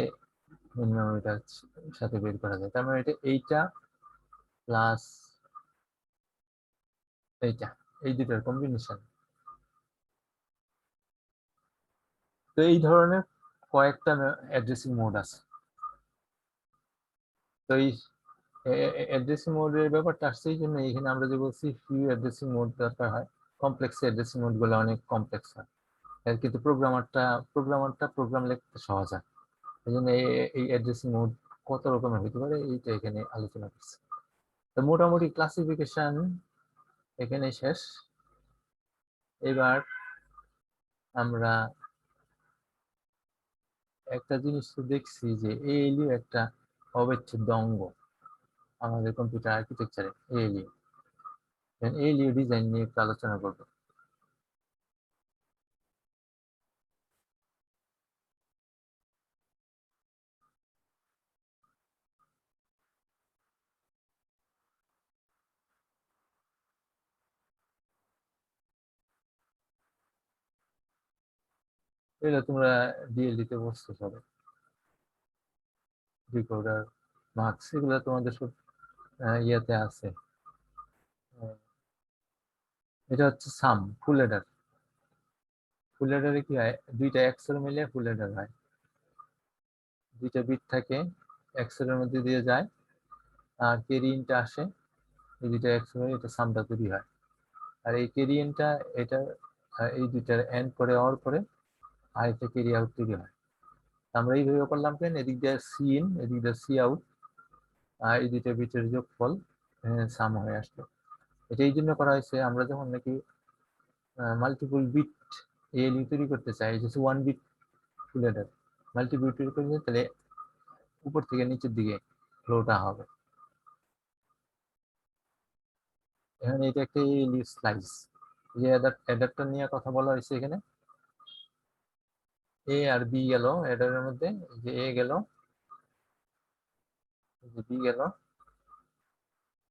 মেন মেমোরিটার সাথে বের করা যায়। তার মানে এটা এইটা প্লাস এইটা, এই দুটার কম্বিনেশন। তো এই ধরনের কয়েকটা অ্যাড্রেসিং মোড আছে। তো এই অ্যাড্রেসিং মোডের ব্যাপারটা আসছে এই জন্য, এখানে আমরা যে বলছি ফিউ অ্যাড্রেসিং মোড দরকার হয়, কমপ্লেক্স অ্যাড্রেসিং মোড গুলো অনেক কমপ্লেক্স হয়, কিন্তু প্রোগ্রাম লিখতে সহজ হয়। এই জন্য এই অ্যাড্রেসিং মোড কত রকমের হতে পারে এইটা এখানে আলোচনা করছি। তো মোটামুটি ক্লাসিফিকেশন এখানে শেষ। এবার আমরা একটা জিনিস তো দেখছি যে এএলইউ একটা অবিচ্ছেদ্য অঙ্গ আমাদের কম্পিউটার আর্কিটেকচারে। এএলইউ ডিজাইন নিয়ে একটু আলোচনা করবো। এগুলো তোমরা ডিএলডি তে বসছো সবাই, ডিকোডার, মার্কস, এগুলো তোমাদের সব ইয়েতে আছে। এটা হচ্ছে সাম, ফুল এডার। ফুল এডারে কি হয়, দুইটা এক্সেল মিলে ফুল এডার হয়। দুইটা বিট থাকে, এক্সেলের মধ্যে দিয়ে যায়, আর কেরিইনটা আসে, এই দুইটা এক্সেল, এটা সামটা তৈরি হয়। আর এই কেরিইনটা এটা এই দুইটার এন্ড করে অর করে আর এটা কেরি আউট তৈরি হয়। আমরা এইভাবে করলাম কেন, এদিক দিয়ে সি ইন, এদিক দিয়ে সি আউট, আর এই দুইটা বিটের যোগফল সাম হয়ে আসলো। এটা এই জন্য করা হয়েছে, আমরা যখন নাকি মাল্টিপল বিট এএলইউ তৈরি করতে চাই, যে ওয়ান বিট ফুল এডার মাল্টিবিট তৈরি করতে, তাহলে উপর থেকে নিচের দিকে ফ্লোটা হবে। এখানে এটা একটা এএলইউ স্লাইস, যে অ্যাডাপ্টার নিয়ে কথা বলা হয়েছে এখানে। এ আর বি গেল অ্যাডারের মধ্যে, যে এ গেল, যে বি গেল,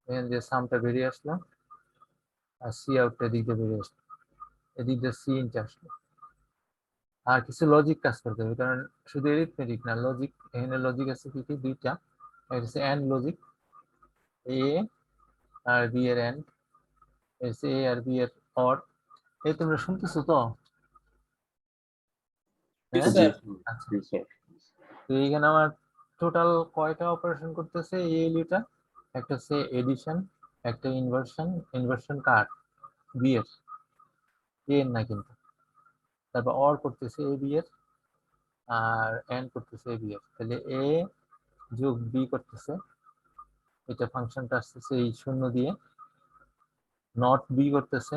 এখান দিয়ে সামটা বেরিয়ে আসলো, আর সি আউটটা এদিক দিয়ে বেরিয়ে আসলো, এদিক দিয়ে সি ইনটা আসলো। আর কিছু লজিক কাজ করতে হবে, কারণ শুধু এরিথমেটিক না, লজিক। এখানে লজিক আছে কি কি, দুইটা। এটা হচ্ছে এন্ড লজিক, এ আর বি এর এন্ড, হচ্ছে এ আর বি এর অর, এই তোমরা শুনতেছো তো? জি হ্যাঁ? স্যার। আচ্ছা, Yes, sir. তো এইখানে আমার টোটাল কয়টা অপারেশন করতেছে এই এলইউটা? একটা হচ্ছে এডিশন, একটা ইনভার্সন, ইনভার্সন কার বি এর, এ এর না কিন্তু। তারপর অর করতেছে এ বি এর, আর এন্ড করতেছে এ বি এর। তাহলে এ যোগ বি করতেছে, এটা ফাংশনটা আসতেছে এই শূন্য দিয়ে। নট বি করতেছে,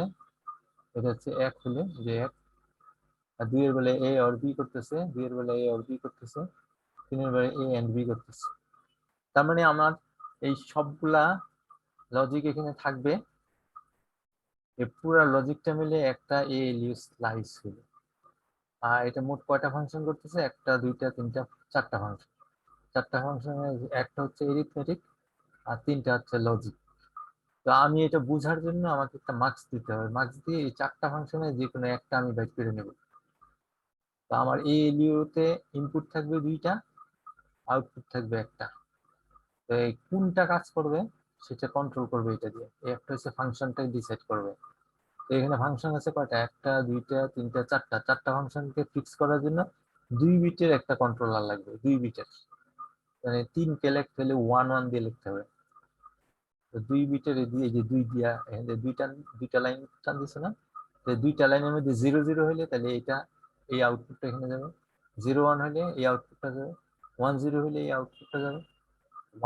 এটা হচ্ছে এক হলে যে এক। আর দুইয়ের বেলায় এ অর বি করতেছে, দুইয়ের বেলায় এ অর বি করতেছে, তিনের বেলায় এ এন্ড বি করতেছে। তার মানে আমার এই সবগুলা লজিক এখানে থাকবে, এই পুরা লজিকটা মিলে একটা এএলইউ স্লাইস হলো। আর এটা মোট কয়টা ফাংশন করতেছে? একটা, দুইটা, তিনটা, চারটা ফাংশন। চারটা ফাংশনের একটা হচ্ছে এরিথমেটিক, আর তিনটা হচ্ছে লজিক। তো আমি এটা বোঝার জন্য আমাকে একটা মার্কস দিতে হবে, মার্কস দিয়ে এই চারটা ফাংশনের যে কোনো একটা আমি বের করে নেব। তো আমার এএলইউ তে ইনপুট থাকবে দুইটা, আউটপুট থাকবে একটা। তো এই কোনটা কাজ করবে সেটা কন্ট্রোল করবে এটা দিয়ে। এই একটা হচ্ছে ফাংশনটাই ডিসাইড করবে। তো এখানে ফাংশন আছে কয়টা? একটা, দুইটা, তিনটা, চারটা। চারটা ফাংশনকে ফিক্স করার জন্য 2 বিটের একটা কন্ট্রোলার লাগবে, 2 বিটের। মানে 3 কে লিখতে হলে 1 1 দিয়ে লিখতে হবে। তো 2 বিটের দিয়ে এই যে 2 দিয়া এখানে দুইটা দুইটা লাইন টান দিছে না? তো দুইটা লাইনের মধ্যে 0 0 হইলে তাহলে এটা এই আউটপুটটা এখানে যাবে, 0 1 হইলে এই আউটপুটটা যাবে, 1 0 হইলে এই আউটপুটটা যাবে,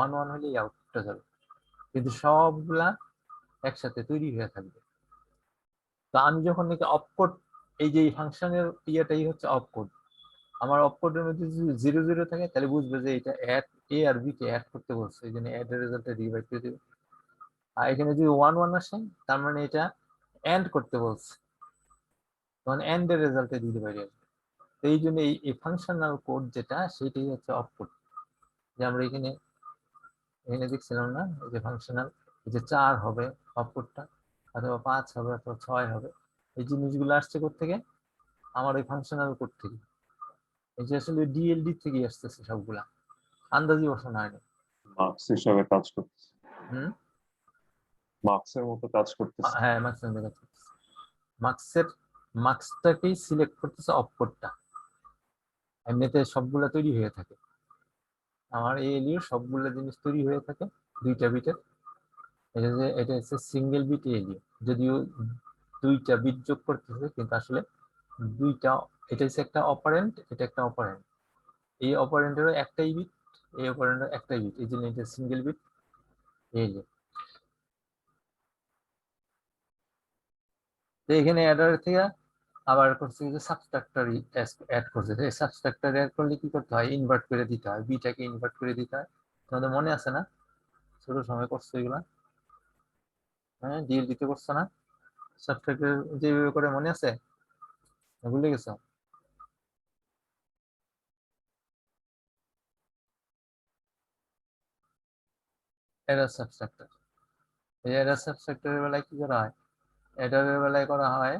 1 1 হইলে এই আউটপুটটা যাবে। কিন্তু সবগুলা একসাথে তৈরি হয়ে থাকবে। তো আমি যখন নাকি অপকোড, এই যে ফাংশনের ইয়েটাই হচ্ছে অপকোড। আমার অপকোডের মধ্যে যদি 0 0 থাকে তাহলে বুঝবে যে এটা অ্যাড এ আর বি কে অ্যাড করতে বলছে, এই জন্য অ্যাড এর রেজাল্টটা ডিভাইড করে দিবে। আর এখানে যদি 1 1 আসে তার মানে এটা এন্ড করতে বলছে, তখন এন্ড এর রেজাল্টে দিতে পারি। তো এই জন্য এই ফাংশনাল কোড যেটা সেটাই হচ্ছে অপকোড। যে আমরা এখানে এখানে দেখছিলাম না, এই যে ফাংশনাল, এই যে 4 হবে অপকোডটা, অথবা 5 হবে, অথবা 6 হবে। এই জিনিসগুলো আসছে কোত্থেকে? আমার ওই ফাংশনাল কোড থেকে। এই যে আসলে ডিএলডি থেকে আসতেছে সবগুলা, আন্দাজি বসানো হয়নি। মার্কস হিসাবে কাজ করতেছে, হুম, মার্কসের মতো কাজ করতেছে। হ্যাঁ মার্কসের মধ্যে কাজ করতেছে। মার্কসের মার্কসটাকেই সিলেক্ট করতেছে অপকোডটা। এমনিতে সবগুলা তৈরি হয়ে থাকে, আমার এএলইউ সবগুলা জিনিস তৈরি হয়ে থাকে 2টা বিটের। এটা হচ্ছে সিঙ্গেল বিট এএলইউ, যদিও 2টা বিট যোগ করতেছে, কিন্তু আসলে দুইটা, এটা হচ্ছে একটা অপারেন্ট, এটা একটা অপারেন্ট। এই অপারেন্টেরও একটাই বিট, এই অপারেন্টের একটাই বিট, এই জন্য এটা সিঙ্গেল বিট এএলইউ। তো এখানে অ্যাডার থেকে আবার করছে যে সাবস্ট্রাক্টর অ্যাড করছে। এই সাবস্ট্রাক্টর অ্যাড করলে কি করতে হয়? ইনভার্ট করে দিতে হয়, বিটাকে ইনভার্ট করে দিতে হয়। তোমাদের মনে আছে না? ছোট সময় করছো এগুলা? হ্যাঁ, ডিএলডি তে করছো না? সাবস্ট্রাক্টর যেভাবে করে মনে আছে, ভুলে গেছো? এরর সাবস্ট্রাক্টর, এই এরর সাবস্ট্রাক্টরের বেলায় কি করা হয়? এররের বেলায় করা হয়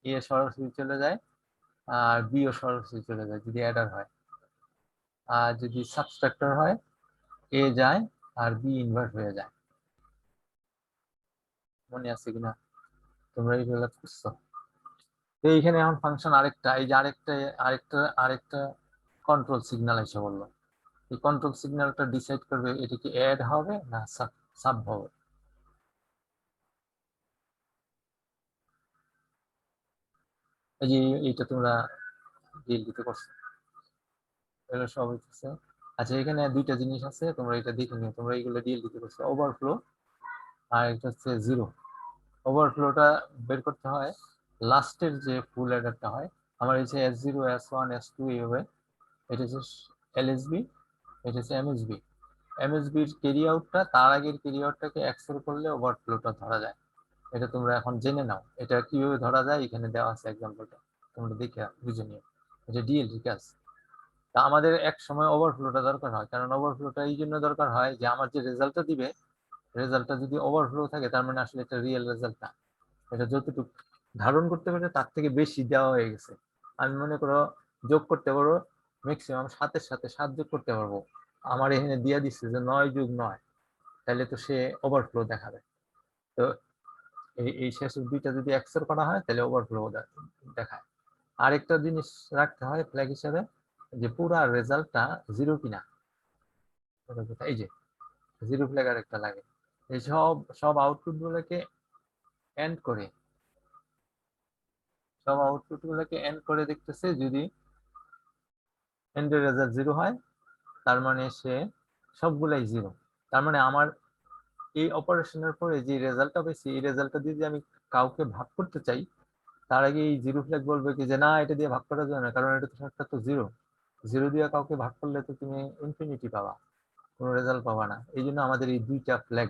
এ সরাসরি চলে যায়, আর বি ও সরাসরি চলে যায় যদি অ্যাডার হয়। আর যদি সাবস্ট্রাক্টর হয়, এ যায় আর বি ইনভার্ট হয়ে যায়। মনে আছে কিনা? তোমরা এইগুলো করছো? তো এইখানে এখন ফাংশন আরেকটা, এই যে আরেকটা আরেকটা আরেকটা কন্ট্রোল সিগন্যাল এসে বললো। এই কন্ট্রোল সিগন্যালটা ডিসাইড করবে এটা কি অ্যাড হবে না সাব হবে। এই যে এইটা তোমরা ডিএলডিতে করছো, এগুলো সব হইতেছে। আচ্ছা, এখানে দুইটা জিনিস আছে, তোমরা এটা দেখে নিও। তোমরা এইগুলো ডিএলডিতে করছো, ওভারফ্লো আর এটা হচ্ছে জিরো। ওভারফ্লোটা বের করতে হয় লাস্টের যে ফুল অ্যাডারটা হয়। আমার এই যে S0 S1 S2 এইভাবে, এটা হচ্ছে এলএসবি, এটা হচ্ছে এমএসবি। এমএসবির ক্যারি আউটটা, তার আগের ক্যারি আউটটাকে অ্যাক্সেল করলে ওভারফ্লোটা ধরা যায়। এটা তোমরা এখন জেনে নাও, এটা কিভাবে ধরা যায় এখানে দেওয়া আছে এক্সাম্পলটা, তোমরা দেখে বুঝে নিও। এটা ডিএলডি কাজ। তা আমাদের এক সময় ওভারফ্লোটা দরকার হয়, কারণ ওভারফ্লোটা এই জন্য দরকার হয় যে আমার যে রেজাল্টটা দিবে, রেজাল্টটা যদি ওভারফ্লো থাকে তার মানে আসলে এটা রিয়েল রেজাল্ট না। এটা যতটুকু ধারণ করতে পারে তার থেকে বেশি দেওয়া হয়ে গেছে। আমি মনে করো যোগ করতে পারবো ম্যাক্সিমাম 7-এর সাথে 7 যোগ করতে পারবো, আমার এখানে দিয়ে দিচ্ছে যে 9 যোগ 9, তাহলে তো সে ওভারফ্লো দেখাবে। তো এই শেষের দুইটা যদি এক্সের করা হয় তাহলে ওভারফ্লো দেখায়। আরেকটা জিনিস রাখতে হয় ফ্ল্যাগ হিসাবে, যে পুরা রেজাল্টটা জিরো কিনা। এই যে জিরো ফ্ল্যাগ আরেকটা লাগে। এই সব আউটপুট গুলোকে এন্ড করে, সব আউটপুট গুলোকে এন্ড করে দেখতেছে, যদি এন্ডের রেজাল্ট জিরো হয় তার মানে সে সবগুলাই জিরো। তার মানে আমার এই অপারেশনের পরে যে রেজাল্টটা পেয়েছি, এই রেজাল্টটা দিয়ে যদি আমি কাউকে ভাগ করতে চাই, তার আগে এই জিরো ফ্ল্যাগ বলবে কি যে না, এটা দিয়ে ভাগ করা যাবে না, কারণ এটা তো জিরো। জিরো দিয়ে কাউকে ভাগ করলে তো তুমি ইনফিনিটি পাবা, কোনো রেজাল্ট পাবা না। এই জন্য আমাদের এই দুইটা ফ্ল্যাগ,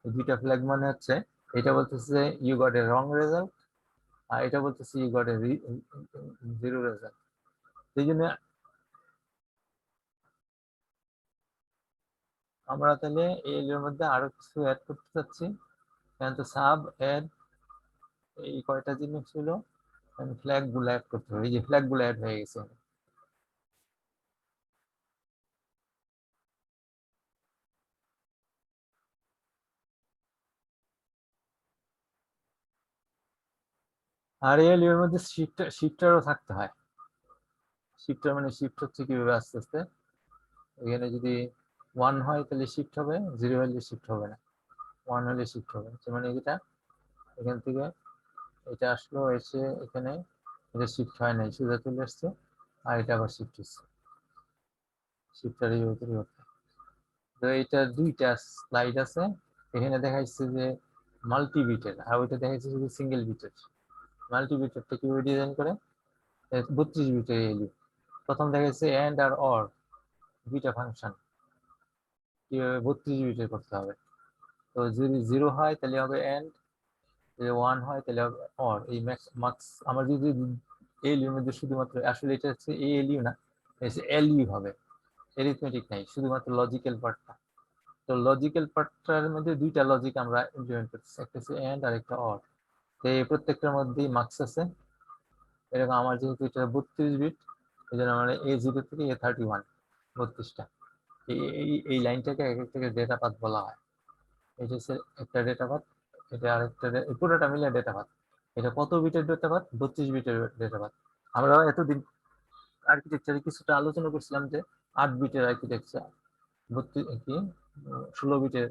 এই দুইটা ফ্ল্যাগ মানে হচ্ছে, এটা বলতেছে you got a wrong result, আর এটা বলতেছে you got a zero result. এই জন্য আমরা তাহলে এর মধ্যে আরো কিছু অ্যাড করতে চাচ্ছি। তো সাব অ্যাড, এই কয়টা জিনিস ছিল, ফ্ল্যাগ গুলো অ্যাড করতে হবে। এই যে ফ্ল্যাগ গুলো অ্যাড হয়ে গেছে। আর এর মধ্যে শিফটারও থাকতে হয়। শিফটার মানে শিফট হচ্ছে কিভাবে আস্তে আস্তে, এখানে যদি 1 হয় তাহলে শিফট হবে, 0 হলে শিফট হবে না, 1 হলে শিফট হবে। মানে এটা এখান থেকে এটা আসলো, এসে এখানে এটা শিফট হয় নাই, সোজা চলে আসছে, আর এটা আবার শিফট হচ্ছে। শিফটার এই ভিতরে হচ্ছে। তো এটা দুইটা স্লাইড আছে, এখানে দেখাচ্ছে যে মাল্টি বিটের, আর ওইটা দেখাচ্ছে শুধু সিঙ্গেল বিটের। মাল্টি বিটেরটা কিভাবে ডিজাইন করে, 32 বিটের এলইউ। প্রথম দেখাচ্ছে এন্ড আর অর, দুইটা ফাংশন কিভাবে 32 বিটের করতে হবে। তো যদি 0 হয় তাহলে হবে এন্ড, যদি 1 হয় তাহলে হবে অর। এই মার্কস আমার যদি এলইউ মধ্যে শুধুমাত্র, আসলে এটা হচ্ছে এলইউ না, এলইউ হবে, এরিথমেটিক নাই, শুধুমাত্র লজিক্যাল পার্টটা। তো লজিক্যাল পার্টটার মধ্যে দুইটা লজিক আমরা ইমপ্লিমেন্ট করতেছি, একটা হচ্ছে এন্ড আর একটা অর। তো এই প্রত্যেকটার মধ্যেই মার্কস আছে। এরকম আমার যেহেতু এটা 32 বিট, এই জন্য আমরা A0 থেকে A31, 32টা। এই লাইনটাকে এক এক থেকে ডেটা পাথ বলা হয়। এটা হচ্ছে একটা ডেটা পাথ, এটা আরেকটা, পুরোটা মিলে ডেটা পাথ। এটা কত বিটের ডেটা পাথ? 32 বিটের ডেটা পাথ। আমরা এতদিন আর্কিটেকচারে কিছুটা আলোচনা করছিলাম যে 8 বিটের আর্কিটেকচার, 16 বিটের,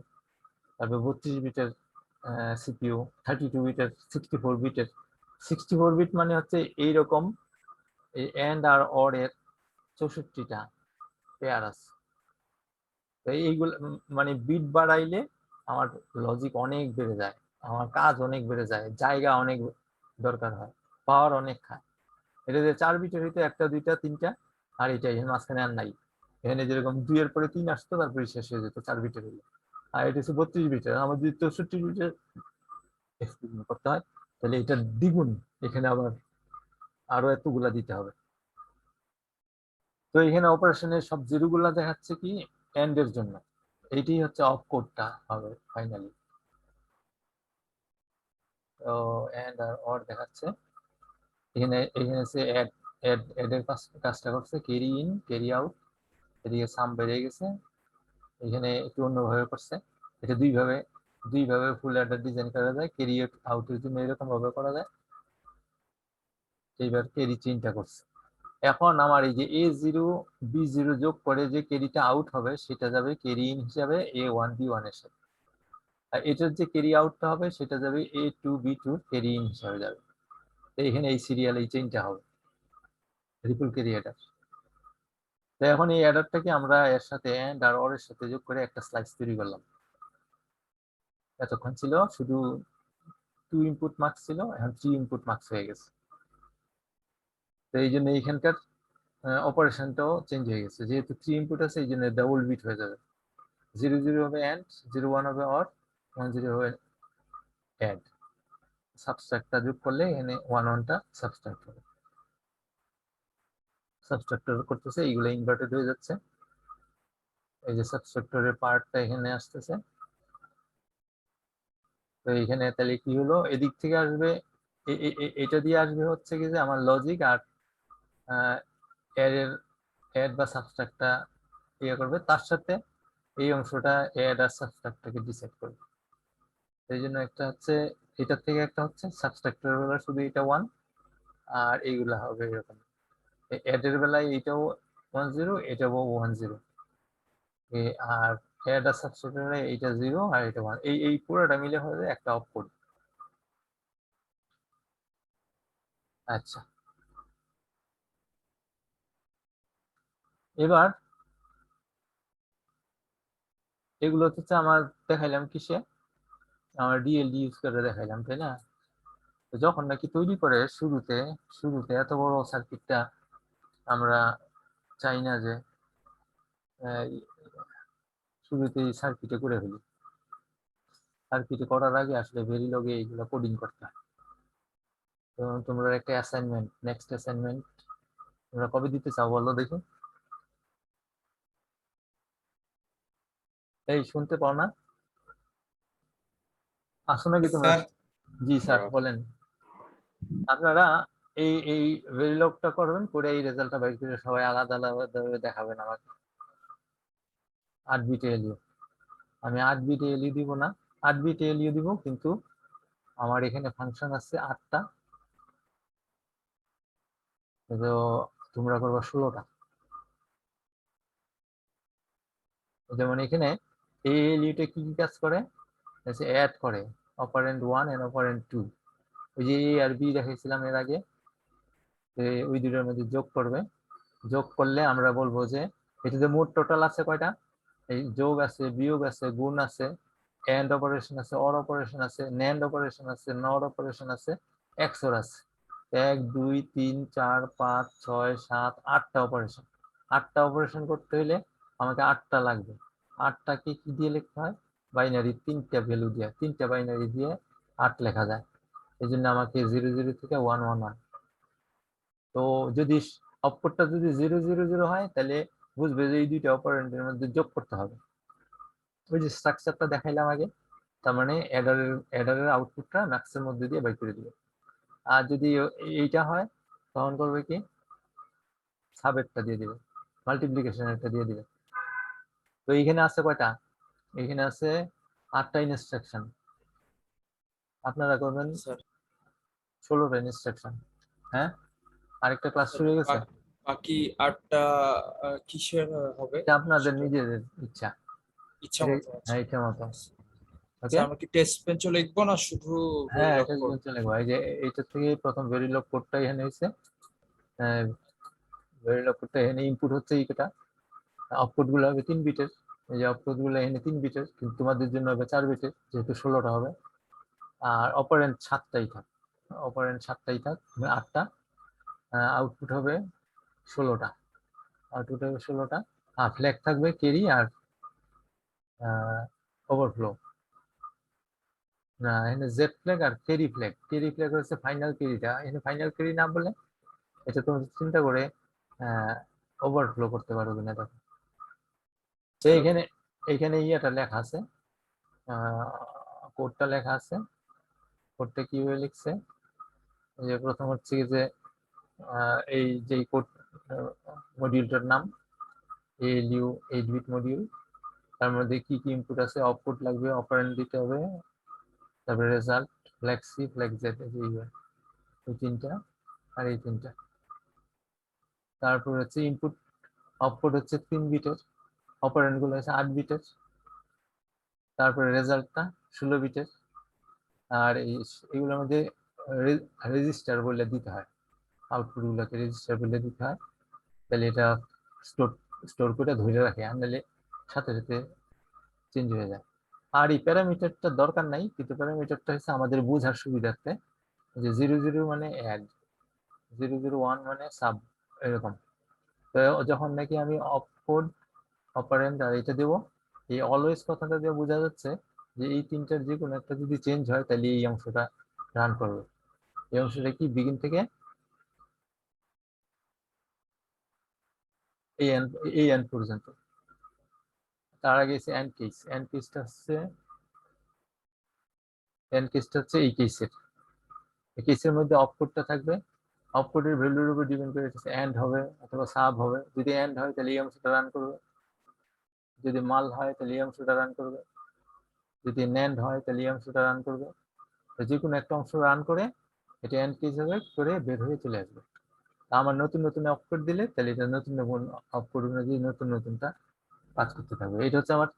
তারপর 32 বিটের সিপিইউ, 32 বিটের, 64 বিটের। 64 বিট মানে হচ্ছে এইরকম, এই এন্ড আর অর এর 64টা পেয়ার আছে। তো এইগুলো মানে বিট বাড়াইলে আমার লজিক অনেক বেড়ে যায়, আমার কাজ অনেক বেড়ে যায়, জায়গা অনেক দরকার হয়, পাওয়ার অনেক খায়। এটা যে 4 বিটের হইতো 1টা 2টা 3টা, আর এটা এর মাঝখানে আর নাই। এখানে যেরকম 2 এর পরে 3 আসতো, তারপরে শেষ হয়ে যেত 4 বিটের হইলে। আর এটা হচ্ছে 32 বিটের, আমার যদি 64 বিটের এক্সপেরিমেন্ট করতে হয় তাহলে এটা দ্বিগুণ, এখানে আবার আরো এতগুলা দিতে হবে। তো এখানে অপারেশনের সব জিরো গুলা দেখাচ্ছে কি এন্ড এর জন্য, এইটি হচ্ছে অফ কোডটা হবে ফাইনালি। তো এন্ড আর অর দেখাচ্ছে এখানে। এখানে সে এড এড এডের কাজটা করছে, ক্যারি ইন ক্যারি আউট, এদিকে সাম বেড়ে গেছে। এখানে একটু অন্যভাবে করছে, এটা দুইভাবে ফুল অ্যাডার ডিজাইন করা যায়। ক্যারি আউটের জন্য এরকম ভাবে করা যায়, এইবার ক্যারি চেইনটা করছে। এখন আমার এই যে A0 B0 যোগ করে যে ক্যারিটা আউট হবে, সেটা যাবে ক্যারি ইন হিসাবে A1 B1 এর সাথে, আর এটার যে ক্যারি আউটটা হবে সেটা যাবে A2 B2 ক্যারি ইন হিসাবে যাবে। তো এখানে এই সিরিয়াল এই চেইনটা হবে রিপল ক্যারি অ্যাডার। তো এখন এই অ্যাডারটাকে আমরা এর সাথে এন্ড আর অর এর সাথে যোগ করে একটা স্লাইস তৈরি করলাম। এতক্ষণ ছিল শুধু 2 ইনপুট মার্কস ছিল, এখন 3 ইনপুট মার্কস হয়ে গেছে। তো এই জন্য এইখানকার অপারেশনটাও চেঞ্জ হয়ে গেছে, যেহেতু 3 ইনপুট আছে এই জন্য ডাবল বিট হয়ে যাবে। 0 0 হবে এন্ড, 0 1 হবে অর, 1 0 হবে অ্যাড। সাবস্ট্রাক্টটা যোগ করলে এখানে 1 1টা সাবস্ট্রাক্ট হবে। সাবস্ট্রাক্টর করতেছে, এইগুলো ইনভার্টেড হয়ে যাচ্ছে। এই যে সাবস্ট্রাক্টরের পার্টটা এখানে আসতেছে। তো এখানে তাহলে কি হলো, এদিক থেকে আসবে, এটা দিয়ে আসবে হচ্ছে কি যে আমার লজিক, আর অ্যাড বা সাবস্ট্রাক্টটা ইয়ে করবে, তার সাথে এই অংশটা অ্যাড আর সাবস্ট্রাক্টটাকে ডিসাইড করবে। এই জন্য একটা হচ্ছে এটার থেকে একটা হচ্ছে সাবট্রাক্টরের বেলা শুধু এটা 1, আর এইগুলা হবে এরকম। অ্যাডের বেলায় এটাও 10, এটাও 10, আর অ্যাড আর সাবট্রাক্টরে এইটা 0 আর এটা 1, এই পুরোটা মিলে হবে একটা অপকোড। আচ্ছা, এবার এগুলো হচ্ছে আমার দেখাইলাম কিসে, আমার ডিএলডি ইউজ করে দেখাইলাম, তাই না? তো যখন নাকি তৈরি করে শুরুতে শুরুতে এত বড় সার্কিটটা আমরা চাই না যে শুরুতেই সার্কিটে করে ফেলি। সার্কিটে করার আগে আসলে ভেরিলগে এইগুলো কোডিং করতে হয়। তো তোমরা একটা অ্যাসাইনমেন্ট, নেক্সট অ্যাসাইনমেন্ট তোমরা কবে দিতে চাও বলো দেখি? এই শুনতে পাও না? আসো নাকি তোমরা? স্যার জি স্যার বলেন। আপনারা এই ভেরিলগটা করবেন, করে এই রেজাল্টটা বের করে সবাই আলাদা আলাদা দেখাবেন আমাকে। 8 বিট এলইউ, আমি 8 বিট এলইউ দিব না, 8 বিট এলইউ দিব, কিন্তু আমার এখানে ফাংশন আছে 8টা, তো তোমরা করবা 16টা। যেমন এখানে এই এলইউটা কি কি কাজ করে, অ্যাড করে অপারেন্ড 1 এন্ড অপারেন্ড 2, ওই যে এ আর বি দেখাইছিলাম এর আগে, ওই দুটোর মধ্যে যোগ করবে। যোগ করলে আমরা বলবো যে এটাতে মোট টোটাল আছে কয়টা, এই যোগ আছে, বিয়োগ আছে, গুণ আছে, এন্ড অপারেশন আছে, অর অপারেশন আছে, ন্যান্ড অপারেশন আছে, নর অপারেশন আছে, এক্সর আছে। 1 2 3 4 5 6 7 8টা অপারেশন। 8টা অপারেশন করতে হলে আমাকে 8টা লাগবে। 8টাকে কি দিয়ে লিখতে হয়? বাইনারি 3টা ভ্যালু দিয়ে, 3টা বাইনারি দিয়ে 8 লেখা যায়। এই জন্য আমাকে 00 থেকে 111। তো যদি অপকোডটা যদি 000 হয় তাহলে বুঝবে যে এই দুইটা অপারেন্ডের মধ্যে যোগ করতে হবে। ওই যে স্ট্রাকচারটা দেখাইলাম আগে, তার মানে অ্যাডারের আউটপুটটা ম্যাক্সের মধ্যে দিয়ে বের করে দিবে। আর যদি এইটা হয় তখন করবে কি, সাবেরটা দিয়ে দিবে, মাল্টিপ্লিকেশনেরটা দিয়ে দিবে। তো এইখানে আছে কয়টা? এখানে আছে 8টা ইনস্ট্রাকশন, আপনারা করবেন স্যার 16টা ইনস্ট্রাকশন। হ্যাঁ, আরেকটা ক্লাস শুরু হয়ে গেছে। বাকি 8টা কিসের হবে? এটা আপনাদের সেটা নিজেদের ইচ্ছা, ইচ্ছা মতো আছে। হ্যাঁ ইচ্ছা মতো। ওকে, স্যার আমরা কি টেস্ট বেঞ্চও লিখবো না শুধু হ্যাঁ ভেরিলগ এটা করব? চলে গো। এই যে এইটা থেকে প্রথম ভেরিলগ কোডটা এখানে হয়েছে, ভেরিলগ কোডটা এখানে ইনপুট হচ্ছে এইটা, আউটপুট গুলো হবে 3 বিটের। এই যে আউটপুট গুলো এখানে 3 বিটের, কিন্তু তোমাদের জন্য হবে 4 বিটের, যেহেতু 16টা হবে। আর অপারেন্ট 7টাই থাক, অপারেন্ট 7টাই থাক, 8টা, আউটপুট হবে 16টা, আউটপুট হবে 16টা। আর ফ্ল্যাগ থাকবে ক্যারি আর ওভারফ্লো। না, এখানে জেড ফ্ল্যাগ আর ক্যারি ফ্ল্যাগ। ক্যারি ফ্ল্যাগ হচ্ছে ফাইনাল ক্যারিটা, এখানে ফাইনাল ক্যারি না বলে এটা তুমি চিন্তা করে ওভারফ্লো করতে পারো কিনা দেখো। তো এইখানে এইখানে ইয়েটা লেখা আছে, কোডটা লেখা আছে। কোডটা কিভাবে লিখছে, যে প্রথম হচ্ছে কি যে এই যে কোড মডিউলটার নাম এএলইউ 8 বিট মডিউল, তার মধ্যে কি কি ইনপুট আছে, আউটপুট লাগবে, অপারেন্ড দিতে হবে, তারপরে result, flag C, flag Z, এই তিনটা আর এই তিনটা। তারপর হচ্ছে ইনপুট আউটপুট হচ্ছে 3 বিটের, অপারেন্ড গুলো হচ্ছে 8 বিটের, তারপরে রেজাল্টটা 16 বিটের। আর এইগুলোর মধ্যে রেজিস্টার বলে দিতে হয়, আউটপুট গুলোকে রেজিস্টার বলে দিতে হয়, তাহলে এটা স্টোর স্টোর করে ধরে রাখে, আর নাহলে সাথে সাথে চেঞ্জ হয়ে যায়। আর এই প্যারামিটারটা দরকার নাই, কিন্তু প্যারামিটারটা হচ্ছে আমাদের বোঝার সুবিধার্থে, যে 00 মানে অ্যাড, 001 মানে সাব, এরকম। তো যখন নাকি আমি অপকোড, অপারেন্ড আর এটা দেবো, এই অলওয়েজ কথাটা দিয়ে বোঝা যাচ্ছে যে এই তিনটার যে কোনো একটা যদি চেঞ্জ হয় তাহলে এই অংশটা রান করবে। এই অংশটা কি বিগিন থেকে এই এন্ড পর্যন্ত। তার আগে এসে এন্ড কেস, এন্ড কেসটা হচ্ছে এই কেসের, এই কেসের মধ্যে অপকোডটা থাকবে, অপকোডের ভ্যালুর উপর ডিপেন্ড করে এন্ড হবে অথবা সাব হবে। যদি এন্ড হয় তাহলে এই অংশটা রান করবে, যদি মাল হয় তাহলে এই অংশটা রান করবে, যদি ন্যান্ড হয় তাহলে এই অংশটা রান করবে, তো যে কোনো একটা অংশ রান করে এটা এন্ড কেস হবে করে বের হয়ে চলে আসবে। তা আমার নতুন নতুন অপকোড দিলে তাহলে এটা নতুন নতুন অপকোড অনুযায়ী নতুন নতুনটা কাজ করতে থাকবে। এটা হচ্ছে আমার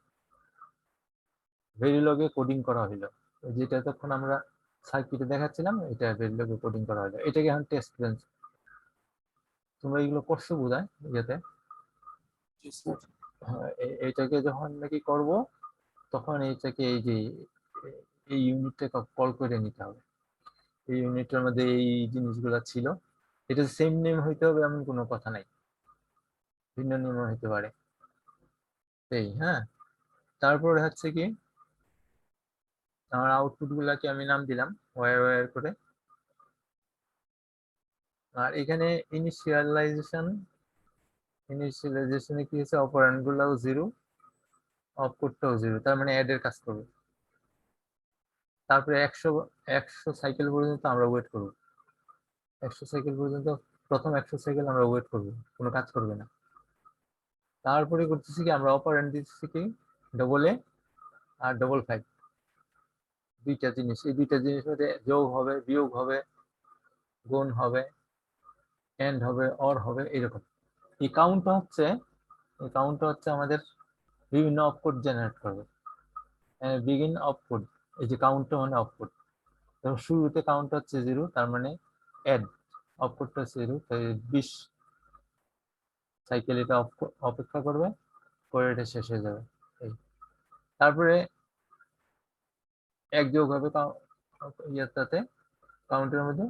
ভেরিলগে কোডিং করা হলো, যেটা তখন আমরা সার্কিটে দেখাচ্ছিলাম, এটা ভেরিলগে কোডিং করা হলো। এটাকে এখন টেস্ট বেঞ্চ। তোমরা এগুলো করছো বোধহয় ইয়েতে। জি স্যার। এইটাকে যখন নাকি করব তখন এইটাকে এই যে এই ইউনিটটাকে কল করে নিতে হবে। এই ইউনিটের মধ্যে এই জিনিসগুলো ছিল, এটা সেম নেম হইতে হবে এমন কোনো কথা নাই, ভিন্ন নেম হইতে পারে। এই হ্যাঁ, তারপরে হচ্ছে কি আমার আউটপুট গুলাকে আমি নাম দিলাম ওয়্যার ওয়্যার করে। আর এখানে ইনিশিয়ালাইজেশনে কি হচ্ছে, অপারেন্ড গুলাও 0, অপকোডটাও 0, তার মানে অ্যাড এর কাজ করবে। তারপরে 100 সাইকেল পর্যন্ত আমরা ওয়েট করব। 100 সাইকেল পর্যন্ত, প্রথম 100 সাইকেল আমরা ওয়েট করব, কোনো কাজ করবে না। তারপরে করতেছি কি আমরা অপারেন্ড দিচ্ছি কি ডবল এ আর ডবল 5, দুইটা জিনিস। এই দুইটা জিনিস মধ্যে যোগ হবে, বিয়োগ হবে, গুণ হবে, এন্ড হবে, অর হবে, এরকম। এই কাউন্টটা হচ্ছে আমাদের বিভিন্ন অপকোড জেনারেট করবে। বিগিন অপকোড, এই যে কাউন্টটা মানে অপকোড। এবং শুরুতে কাউন্ট হচ্ছে 0, তার মানে অ্যাড অপকোডটা 0, তাই 20 সাইকেল এটা অপেক্ষা করবে, করে এটা শেষ হয়ে যাবে। এই তারপরে এক যোগ হবে ইয়ারটাতে, কাউন্টের মধ্যে,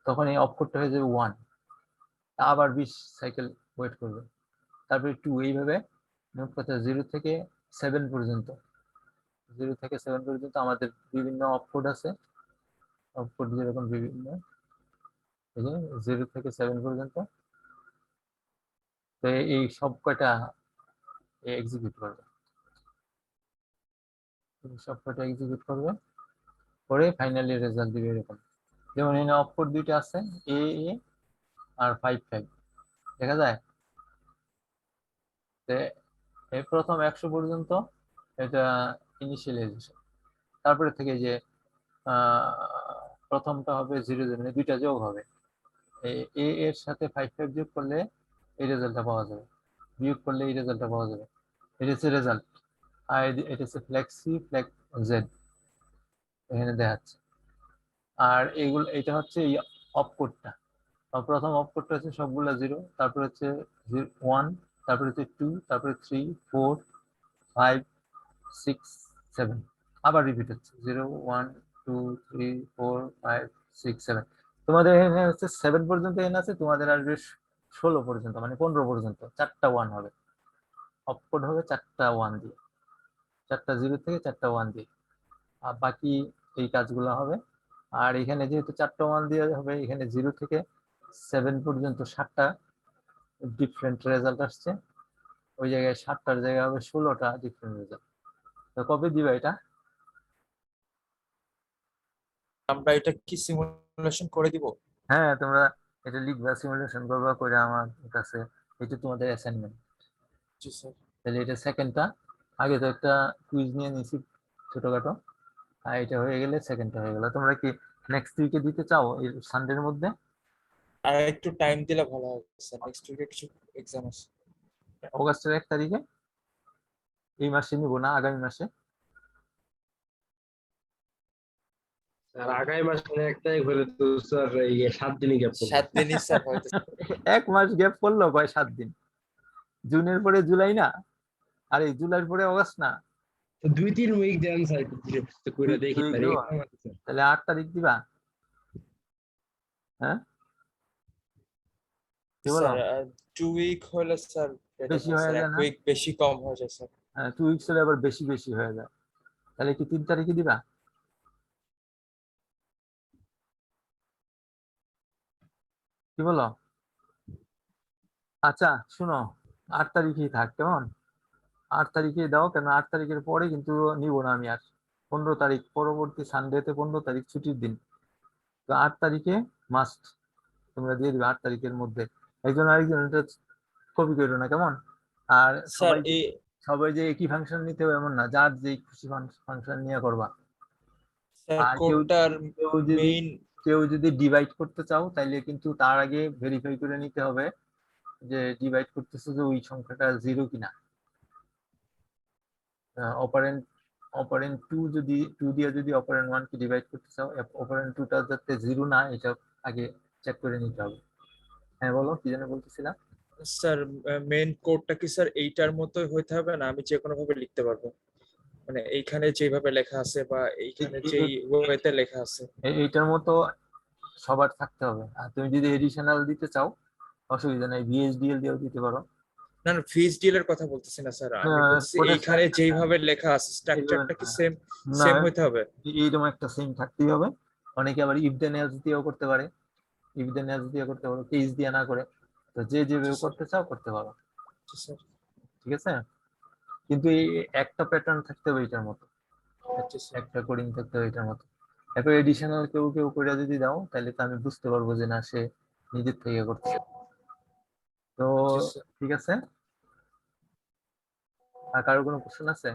তখন এই অপকোডটা হয়ে যাবে 1, আবার 20 সাইকেল ওয়েট করবে। তারপরে 2, এইভাবে মোট কথা 0 থেকে 7 পর্যন্ত, 0 থেকে 7 পর্যন্ত আমাদের বিভিন্ন অপকোড আছে। অপকোড যেরকম বিভিন্ন, এই যে 0 থেকে 7 পর্যন্ত। তো এই সব কয়টা এক্সিকিউট করবে, সব কয়টা এক্সিকিউট করবে করে ফাইনালি রেজাল্ট দিবে এরকম। যেমন এখানে অপকোড দুইটা আছে, এ এ আর 5 দেখা যায়। এই প্রথম 100 পর্যন্ত এটা ইনিশিয়ালাইজেশন। তারপরে থেকে যে প্রথমটা হবে 0 মানে দুইটা যোগ হবে, এ এর সাথে 5 যোগ করলে এই রেজাল্টটা পাওয়া যাবে, বিয়োগ করলে এই রেজাল্টটা পাওয়া যাবে। এটা হচ্ছে রেজাল্ট। আর এটা হচ্ছে ফ্লেক্সি ফ্লেক জেড, এখানে দেখাচ্ছে। আর এইগুলো, এটা হচ্ছে এই অপকোডটা। প্রথম অপকোডটা হচ্ছে সবগুলা 0, তারপর হচ্ছে 1, তারপর হচ্ছে 2, তারপরে 3, 4, 5, 6, 7, আবার রিপিট হচ্ছে 0, 1, 2, 3, 4, 5, 6, 7। তোমাদের এখানে হচ্ছে 7 পর্যন্ত এন আছে, তোমাদের আসবে 16 পর্যন্ত, মানে 15 পর্যন্ত 4টা 1 হবে। অপকোড হবে 4টা 1 দিয়ে, 4টা 0 থেকে 4টা 1 দিয়ে, আর বাকি এই কাজগুলো হবে। আর এখানে যেহেতু 4টা 1 দিয়ে হবে, এখানে 0 থেকে 7 পর্যন্ত 7টা ডিফারেন্ট রেজাল্ট আসছে। ওই জায়গায় 7টার জায়গায় হবে 16টা ডিফারেন্ট রেজাল্ট। তো কবে দিবা এটা? আমরা এটা কি সিমুলেশন করে দিব? হ্যাঁ, তোমরা এটা লিখবা, সিমুলেশন করবা, করে আমার কাছে, এটা তোমাদের অ্যাসাইনমেন্ট। জি স্যার। তাহলে এটা সেকেন্ডটা, আগে তো একটা কুইজ নিয়ে নিছি ছোটখাটো, আর এটা হয়ে গেলে সেকেন্ডটা হয়ে গেল। তোমরা কি নেক্সট উইকে দিতে চাও, এই সানডের মধ্যে? আর একটু টাইম দিলে ভালো হবে স্যার, নেক্সট উইকে কিছু এক্সাম আছে। অগাস্টের 1 তারিখে? এই মাসে নিব না, আগামী মাসে? আর আগামী মাসের 1 তারিখ হলে তো স্যার এই 7 দিনই গ্যাপ পড়বে। 7 দিনই স্যার হয়তো। 1 মাস গ্যাপ পড়লো, কয় 7 দিন? জুনের পরে জুলাই না, আর এই জুলাইয়ের পরে অগাস্ট না? তো 2-3 উইক দেন স্যার, একটু ধীরে সুস্থে কইরা দেখি দুই তারিখ। দিব? তাহলে 8 তারিখ দিবা? হ্যাঁ, কি বলো? স্যার 2 উইক হলে স্যার বেটার বেশি হয় হয়ে স্যার, যায় 1 না? উইক বেশি কম হয়ে যায় স্যার। 2 উইকস হলে আবার বেশি বেশি হয়ে যায়। তাহলে কি 3 তারিখে দিবা? কি বলো? আচ্ছা শুনো, 8 তারিখেই থাক, কেমন? 8 তারিখে দাও, কেন 8 তারিখের পরে কিন্তু নিব না আমি আর। 15 তারিখ পরবর্তী সানডেতে 15 তারিখ ছুটির দিন। তো 8 তারিখে মাস্ট তোমরা দিয়ে দিবে, 8 তারিখের মধ্যে। একজন আরেকজন এটা কপি করো না, কেমন? আর স্যার সবাই এই সবাই যে একই ফাংশন নিতে হবে এমন না, যার যে খুশি ফাংশন নিয়ে করবা। স্যার আর কেউ কোডটার কেউ যদি মেইন কেউ যদি ডিভাইড করতে চাও তাহলে কিন্তু তার আগে ভেরিফাই করে নিতে হবে যে ডিভাইড করতেছে যে ওই সংখ্যাটা 0 কিনা। অপারেন্ড অপারেন্ড 2 যদি 2 দিয়ে যদি অপারেন্ড 1 কে ডিভাইড করতে চাও, অপারেন্ড 2টা যাতে 0 না এটা আগে চেক করে নিতে হবে। হ্যাঁ বলো, কি যেন বলতেছিলাম। স্যার মেইন কোডটা কি স্যার এইটার মতোই হইতে হবে, না আমি যে কোনো ভাবে লিখতে পারবো? মানে এইখানে যেভাবে লেখা আছে বা এইখানে যেই ওয়েতে লেখা আছে। এইটার মতো সবার থাকতে হবে। আর তুমি যদি এডিশনাল দিতে চাও অসুবিধা নাই, ভিএসডিএল দিয়েও দিতে পারো। না না, ফিস ডিলের কথা বলতেছি না স্যার, আমি বলছি কোডের এইখানে যেইভাবে লেখা আছে স্ট্রাকচারটা কি সেম না, সেম হইতে হবে? এইরকম একটা সেম থাকতেই হবে। অনেকে আবার ইফ দেন এলস দিয়েও করতে পারে, ইফ দেন এলস দিয়ে করতে পারো, কেস দিয়ে না করে। তো যে যেভাবে করতে চাও করতে পারো, স্যার ঠিক আছে। কিন্তু এই একটা প্যাটার্ন থাকতে হবে এটার মতো, স্যার একটা কোডিং থাকতে হবে এটার মতো। এরপর এডিশনাল কেউ কেউ করে যদি দাও তাহলে তো আমি বুঝতে পারবো যে না সে নিজের থেকে করছে। তো জি স্যার। ঠিক আছে, আর কারো কোনো কোশ্চেন আছে?